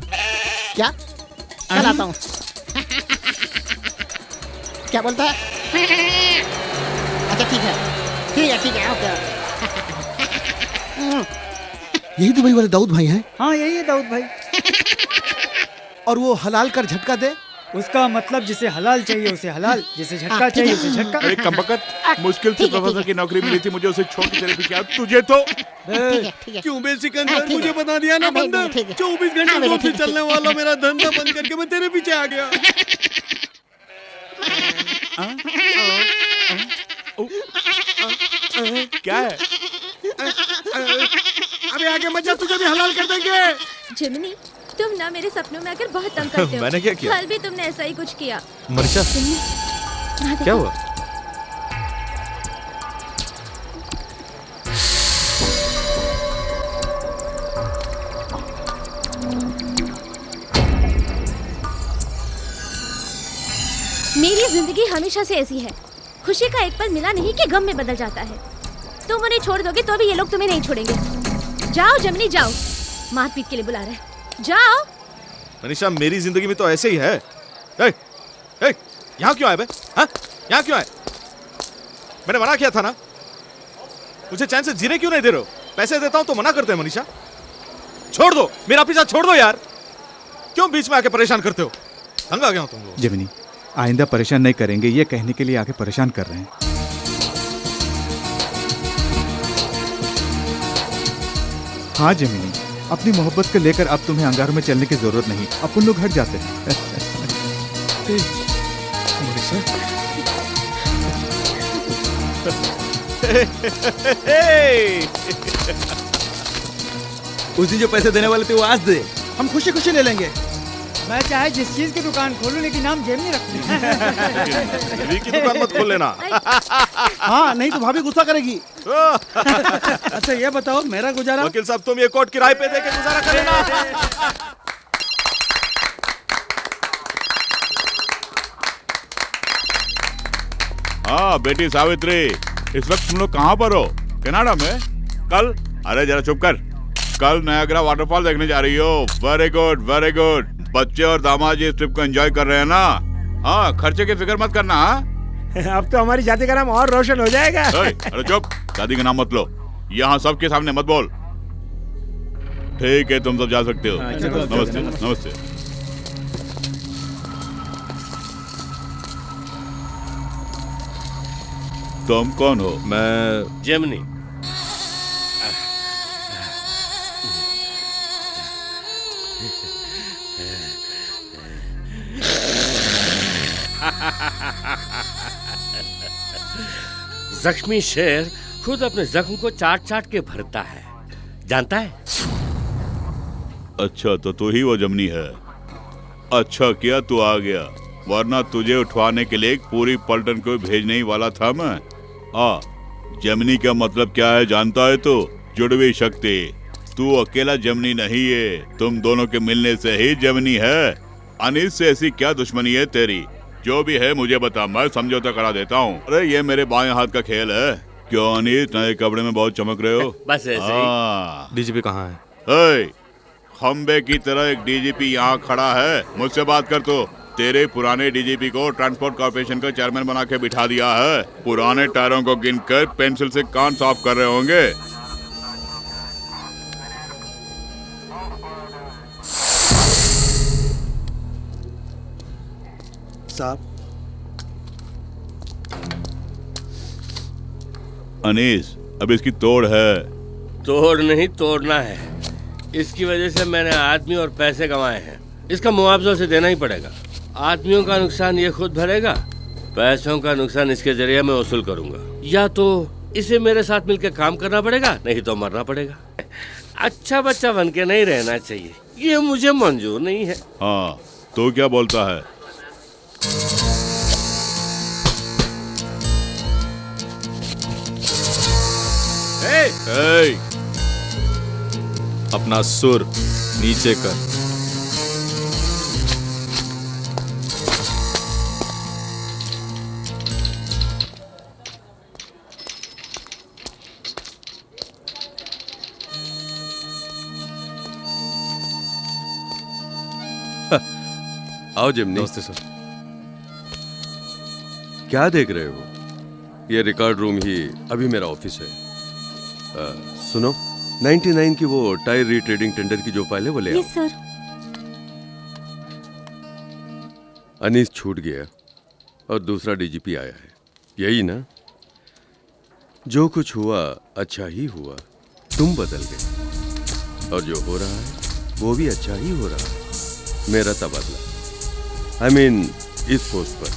क्या कल आता हूँ। क्या बोलता है? अच्छा ठीक है। ठीक है ओके। यही दुबई वाले दाऊद भाई हैं? हाँ यही है दाऊद भाई। और वो हलाल कर झटका दे? उसका मतलब जिसे हलाल चाहिए उसे हलाल, जिसे झटका चाहिए उसे झटका। अरे कमबख्त, मुश्किल से प्रोफेसर की नौकरी मिली थी मुझे, उसे छोड़ के तेरे पीछे आया। तुझे तो क्यों बे सिकंदर, मुझे बता दिया ना बंदर, 24 घंटे दूर से चलने वाला मेरा धंधा बंद करके मैं तेरे पीछे आ गया। क्या है? अबे आगे मत जा, तुझे भी हलाल कर देंगे। जिमिनी, तुम ना मेरे सपनों में आकर बहुत तंग करते हो। मैंने क्या किया? कल भी तुमने ऐसा ही कुछ किया। मनीषा, क्या हुआ? मेरी जिंदगी हमेशा से ऐसी है, खुशी का एक पल मिला नहीं कि गम में बदल जाता है। तुम उन्हें छोड़ दोगे तो भी ये लोग तुम्हें नहीं छोड़ेंगे। जाओ जमिनी जाओ, मारपीट के लिए बुला रहे हैं। जाओ। मनीषा, मेरी जिंदगी में तो ऐसे ही है। ए, यहाँ क्यों आए बे? हाँ? यहाँ क्यों आए? मैंने मना किया था ना, मुझे चैन से जीने क्यों नहीं दे रहे हो? पैसे देता हूं तो मना करते हैं। मनीषा, छोड़ दो, मेरा पीछा छोड़ दो यार। क्यों बीच में आके परेशान करते हो? तंग आ गया हूं तुम लोग। जेमिनी, आइंदा परेशान नहीं करेंगे, ये कहने के लिए आके परेशान कर रहे हैं। हाँ जेमिनी, अपनी मोहब्बत को लेकर अब तुम्हें अंगारों में चलने की जरूरत नहीं, अपन लोग हट जाते हैं। उस दिन जो पैसे देने वाले थे वो आज दे, हम खुशी खुशी ले लेंगे। मैं चाहे जिस चीज की दुकान खोलूं लेकिन नाम जेमिनी रख दूं। रील की दुकान मत खोल लेना। हाँ नहीं तो भाभी गुस्सा करेगी। अच्छा ये बताओ, मेरा गुजारा? वकील साहब, तुम ये कोर्ट किराए पे देके गुजारा कर लेना। हाँ बेटी सावित्री, इस वक्त तुम लोग कहाँ पर हो? कनाडा में? कल? अरे जरा चुप कर। कल नायग्रा वाटरफॉल देखने जा रही हो? Very good very good. बच्चे और दामाद इस ट्रिप को एंजॉय कर रहे हैं ना? हाँ, खर्चे की फिक्र मत करना। अब तो हमारी शादी का नाम और रोशन हो जाएगा। अरे चुप, शादी का नाम मत लो, यहाँ सबके सामने मत बोल। ठीक है, तुम सब जा सकते हो। नमस्ते नमस्ते। तुम कौन हो? मैं जेमिनी। जख्मी शेर खुद अपने जख्म को चाट चाट के भरता है, जानता है? अच्छा तो तू ही वो जमनी है। अच्छा किया तू आ गया, वरना तुझे उठवाने के लिए एक पूरी पलटन को भेजने ही वाला था मैं। जमनी का मतलब क्या है जानता है? तो जुड़वी शक्ति। तू अकेला जमनी नहीं है, तुम दोनों के मिलने से ही जमनी है। अनीस से ऐसी क्या दुश्मनी है तेरी? जो भी है मुझे बता, मैं समझौता करा देता हूँ। अरे ये मेरे बाएं हाथ का खेल है। क्यों अनीस, नए कपड़े में बहुत चमक रहे हो? बस ऐसे ही। डीजीपी कहाँ है? खंबे की तरह एक डीजीपी यहाँ खड़ा है, मुझसे बात कर। तो तेरे पुराने डीजीपी को ट्रांसपोर्ट कॉर्पोरेशन का चेयरमैन बना के बिठा दिया है। पुराने टायरों को गिनकर पेंसिल से कान साफ कर रहे होंगे। साहब, अनीस, अब इसकी तोड़ है। तोड़ नहीं, तोड़ना है। इसकी वजह से मैंने आदमी और पैसे कमाए हैं, इसका मुआवजा उसे देना ही पड़ेगा। आदमियों का नुकसान ये खुद भरेगा, पैसों का नुकसान इसके जरिए मैं वसूल करूंगा। या तो इसे मेरे साथ मिलकर काम करना पड़ेगा, नहीं तो मरना पड़ेगा। अच्छा बच्चा बन के नहीं रहना चाहिए, ये मुझे मंजूर नहीं है। हाँ, तो क्या बोलता है? अपना सुर नीचे कर। आओ जिमनी। नमस्ते सर। क्या देख रहे हो? ये रिकॉर्ड रूम ही अभी मेरा ऑफिस है। सुनो, 99 की वो टायर रीट्रेडिंग टेंडर की जो फाइल है वो ले आओ। Yes sir. अनीस छूट गया और दूसरा डीजीपी आया है, यही ना? जो कुछ हुआ अच्छा ही हुआ, तुम बदल गए और जो हो रहा है वो भी अच्छा ही हो रहा है। मेरा तबादला, I mean, इस पोस्ट पर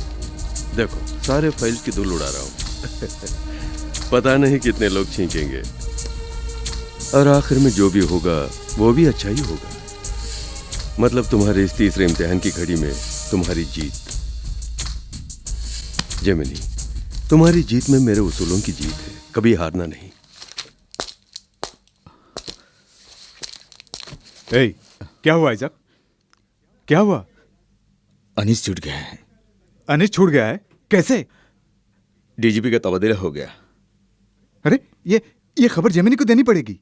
देखो सारे फाइल्स की धूल उड़ा रहा हूं। पता नहीं कितने लोग छींकेंगे और आखिर में जो भी होगा वो भी अच्छा ही होगा। मतलब तुम्हारे इस तीसरे इम्तिहान की घड़ी में तुम्हारी जीत। जेमिनी, तुम्हारी जीत में मेरे उसूलों की जीत है, कभी हारना नहीं। ए, क्या हुआ आइजक? क्या हुआ? अनीस छूट गया है। अनीस छूट गया है? कैसे? डीजीपी का तबादला हो गया। अरे ये खबर जेमिनी को देनी पड़ेगी।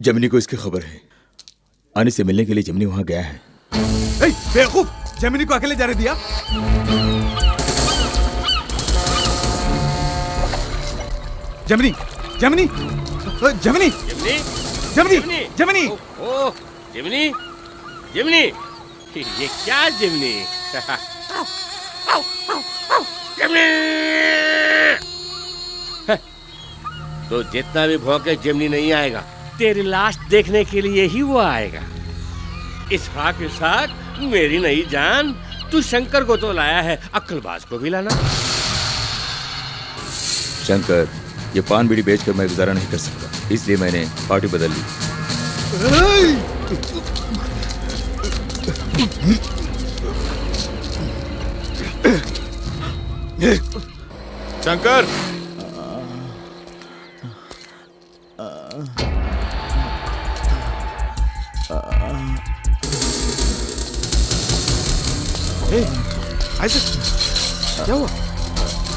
जेमिनी को इसकी खबर है। अनीस से मिलने के लिए जेमिनी वहां गया है। ए, बेवकूफ! जेमिनी को अकेले जाने दिया? जेमिनी, जेमिनी, जेमिनी, जेमिनी, जेमिनी, ओह, जेमिनी, जेमिनी, ये क्या जेमिनी? तो जितना भी भौंके जेमिनी नहीं आएगा, तेरी लाश देखने के लिए ही वो आएगा। इसहाक, इसहाक, मेरी नई जान, तू शंकर को तो लाया है, अक्लबाज को भी लाना। शंकर, ये पान बीड़ी बेचकर मैं गुजारा नहीं कर सकता, इसलिए मैंने पार्टी बदल ली। शंकर, आइजक, क्या हुआ?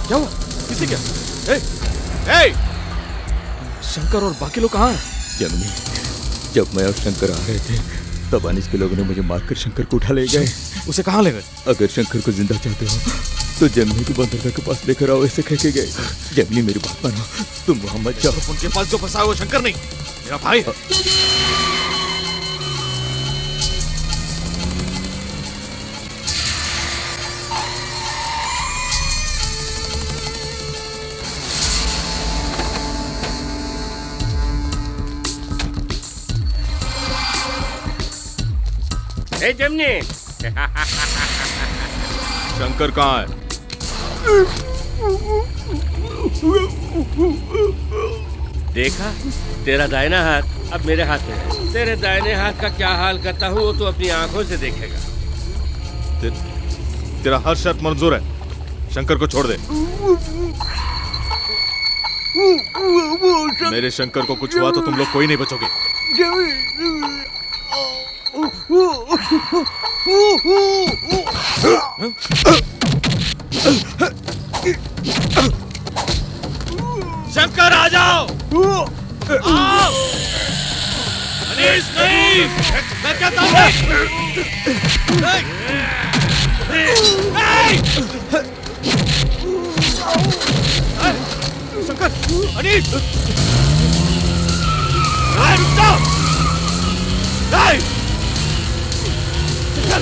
क्या हुआ? किसी क्या? ए, शंकर और बाकी लोग कहाँ हैं? जेमिनी, जब मैं और शंकर आ रहे थे तब अनीस के लोगों ने मुझे मारकर शंकर को उठा ले गए। उसे कहाँ ले गए? अगर शंकर को जिंदा चाहते हो तो जेमिनी को बंदरगाह के पास लेकर आओ, ऐसे कह के गए। जेमिनी, मेरी बात मानो, तुम वहां मत जाओ। उनके पास जो फंसा है वो शंकर नहीं, मेरा भाई है। ए जेमिनी, शंकर कहाँ है? देखा, तेरा दाहिना हाथ अब मेरे हाथ में है। तेरे दाहिने हाथ का क्या हाल करता हूँ वो तो अपनी आंखों से देखेगा। तेरा हर शर्त मंजूर है, शंकर को छोड़ दे। मेरे शंकर को कुछ हुआ तो तुम लोग कोई नहीं बचोगे। शंकर, आ जाओ! आओ! अनीस, नहीं! मैं कहता हूँ शंकर, अनीस, रुक जाओ! शंकर,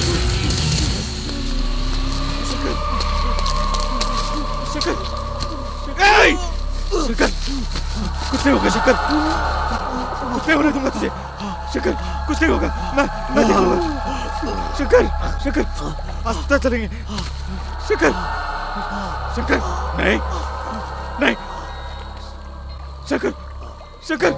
शंकर, कुछ नहीं होगा शंकर, कुछ नहीं होने दूंगा तुझे। शंकर, कुछ नहीं होगा, मैं देखूंगा। शंकर, शंकर, अस्पताल चलेंगे। शंकर, शंकर, नहीं, नहीं, शंकर, शंकर।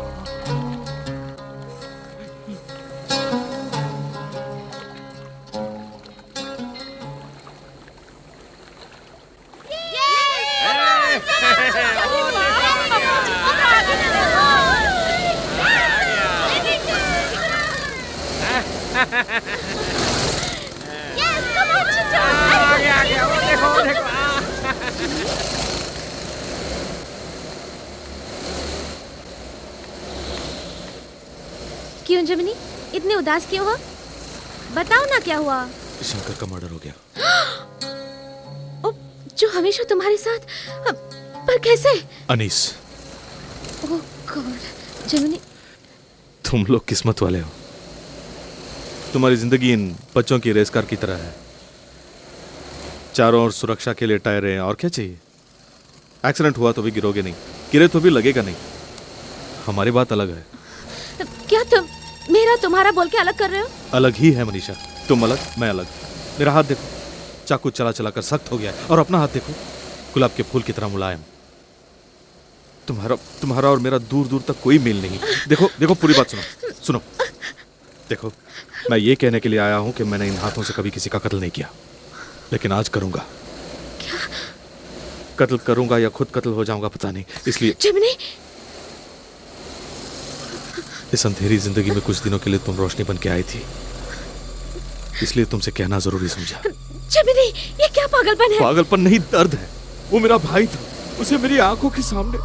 क्यों जेमिनी, इतने उदास क्यों हो? बताओ ना क्या हुआ? शंकर का मर्डर हो गया। जो हमेशा तुम्हारे साथ, पर कैसे? अनीस, ओह गॉड, जेमिनी। तुम लोग किस्मत वाले हो। तुम्हारी जिंदगी इन बच्चों की रेस कार की तरह है। चारों ओर सुरक्षा के लिए टायर हैं, और क्या चाहिए? एक्सीडेंट हुआ तो भी गिरोगे नहीं, गिरे तो भी लगेगा नहीं। हमारी बात अलग है। क्या तुम मेरा तुम्हारा बोल के अलग कर रहे हो? अलग ही है मनीषा, तुम अलग, मैं अलग। मेरा हाथ देखो, चाकू चला चला कर सख्त हो गया है, और अपना हाथ देखो, गुलाब के फूल की तरह मुलायम। तुम्हारा और मेरा दूर दूर तक कोई मेल नहीं। देखो देखो, पूरी बात सुनो। देखो, मैं ये कहने के लिए आया हूं कि मैंने इन हाथों से कभी किसी का कत्ल नहीं किया, लेकिन आज करूंगा। क्या? कत्ल करूंगा या खुद कत्ल हो जाऊंगा पता नहीं, इसलिए जेमिनी, इस अंधेरी जिंदगी में कुछ दिनों के लिए तुम रोशनी बन के आई थी, इसलिए तुमसे कहना जरूरी समझा। जेमिनी, ये क्या पागलपन है? पागलपन नहीं, दर्द है। वो मेरा भाई था, उसे मेरी आंखों के सामने,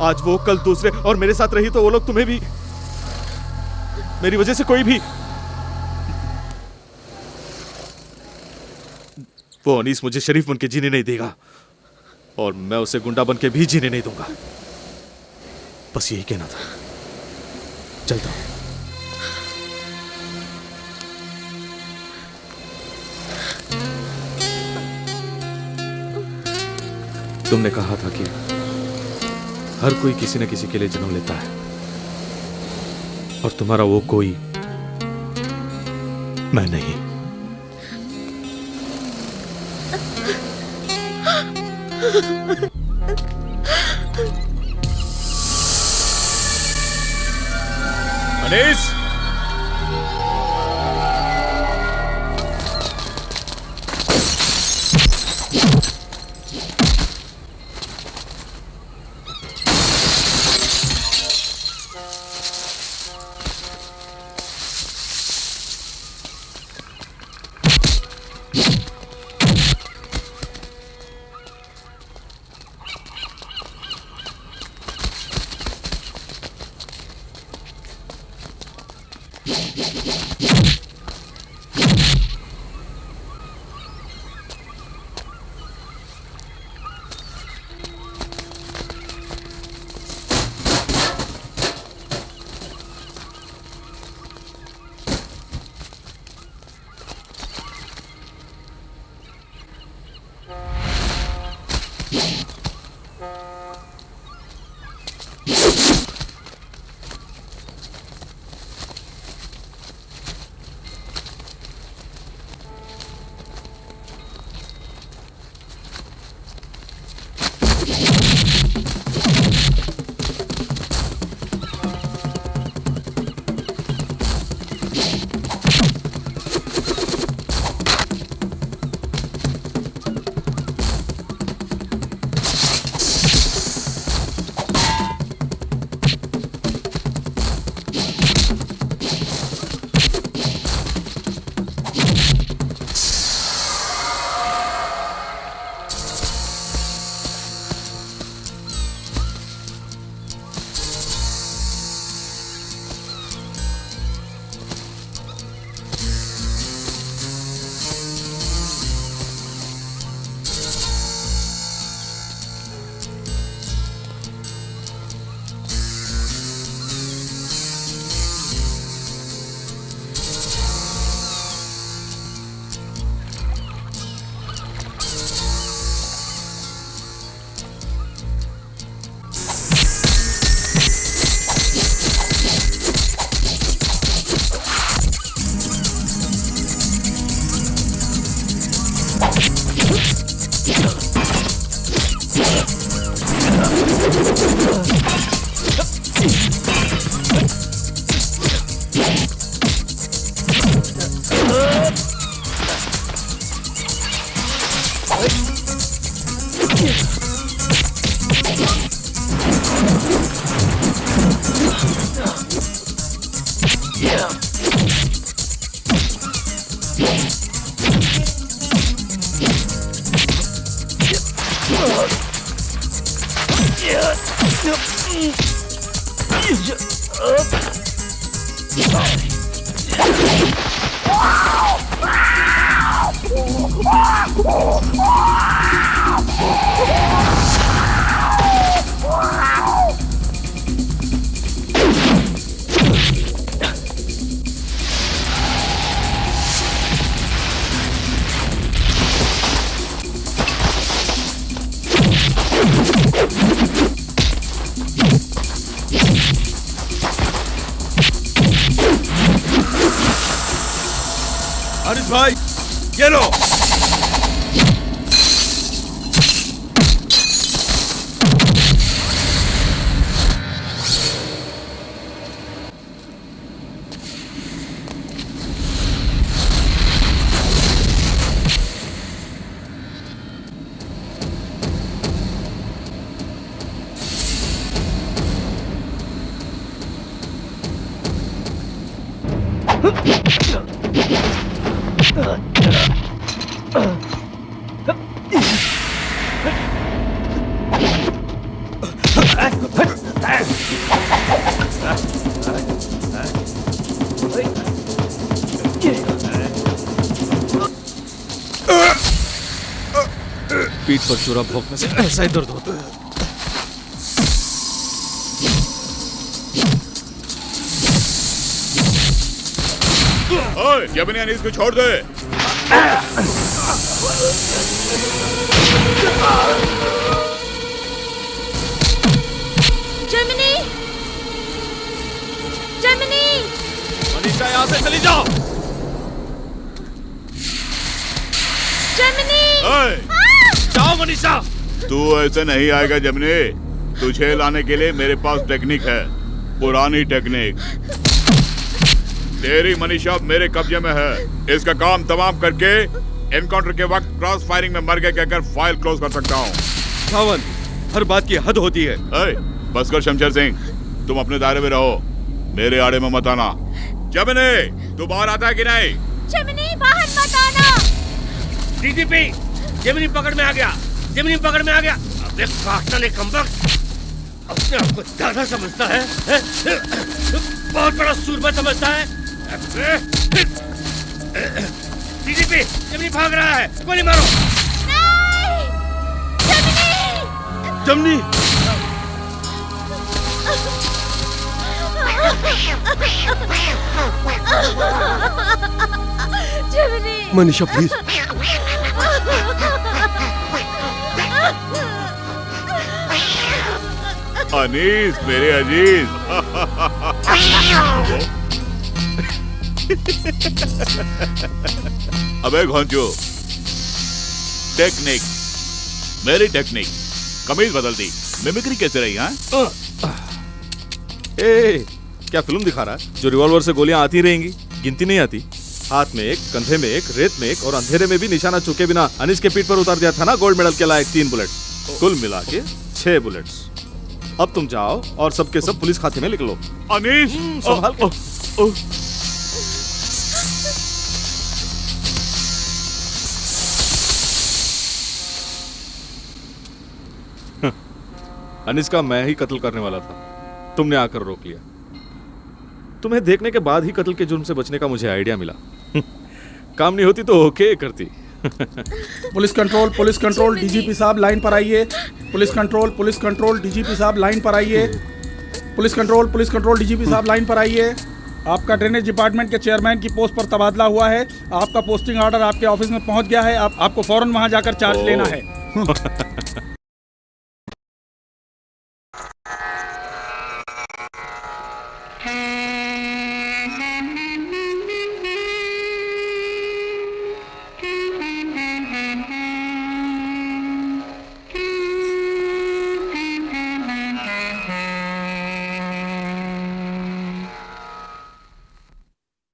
आज वो कल दूसरे, और मेरे साथ रही तो वो लोग तुम्हें भी, मेरी वजह से कोई भी। वो अनीस मुझे शरीफ बन के जीने नहीं देगा, और मैं उसे गुंडा बन के भी जीने नहीं दूंगा। बस यही कहना था। चलता हूं। तुमने कहा था कि हर कोई किसी न किसी के लिए जन्म लेता है, और तुम्हारा वो कोई मैं नहीं। अनीस, हारिस भाई, ये लो। पीठ पर चूरा भोंकने से ऐसा ही दर्द होता है। ओए, जमिनी अनीस को छोड़ दे। जमिनी, जमिनी, मनीषा यहाँ से चली जाओ। जमिनी, जाओ मनीषा। तू ऐसे नहीं आएगा जमिनी। तुझे लाने के लिए मेरे पास टेक्निक है, पुरानी टेक्निक। तेरी मनीषा मेरे कब्जे में है। इसका काम तमाम करके एनकाउंटर के वक्त क्रॉस फायरिंग में मर गए कहकर फाइल क्लोज कर सकता हूँ। सावन, हर बात की हद होती है। बस कर शमशेर सिंह, तुम अपने दायरे में रहो, मेरे आड़े में मत आना। जमिनी, तू बाहर आता है कि नहीं? जमिनी, बाहर मत आना। डीजीपी, जमिनी पकड़ में आ गया। जमिनी पकड़ में आ गया। अबे काटने कमबख्त, अपने आप को दादा समझता है? बहुत बड़ा सूरमा समझता है। डीजीपी, जमिनी भाग रहा है, गोली मारो। जमिनी, जमिनी, मनीषा प्लीज। अनीस मेरे अजीज। अबे घोंचो, टेक्निक, मेरी टेक्निक। कमीज बदल दी, मिमिक्री कैसे रही? हाँ, ए, क्या फिल्म दिखा रहा है? जो रिवॉल्वर से गोलियां आती रहेंगी, गिनती नहीं आती। हाथ में एक, कंधे में एक, रेत में एक और अंधेरे में भी निशाना चुके बिना अनीस के पीठ पर उतार दिया था ना गोल्ड मेडल के लायक 3 बुलेट्स। कुल मिला के 6 बुलेट्स। अब तुम जाओ और सबके सब पुलिस खाते में लिख लो। अनीस, संभाल के। अनीस का मैं ही कत्ल करने वाला था, तुमने आकर रोक लिया। तुम्हें देखने के बाद ही कत्ल के जुर्म से बचने का मुझे आइडिया मिला। काम नहीं होती तो ओके करती। पुलिस कंट्रोल, डीजीपी साहब लाइन पर आइए। पुलिस कंट्रोल, डीजीपी साहब लाइन पर आइए। पुलिस कंट्रोल, डीजीपी साहब लाइन पर आइए। आपका ड्रेनेज डिपार्टमेंट के चेयरमैन की पोस्ट पर तबादला हुआ है। आपका पोस्टिंग ऑर्डर आपके ऑफिस में पहुंच गया है। आपको फौरन वहां जाकर चार्ज लेना है।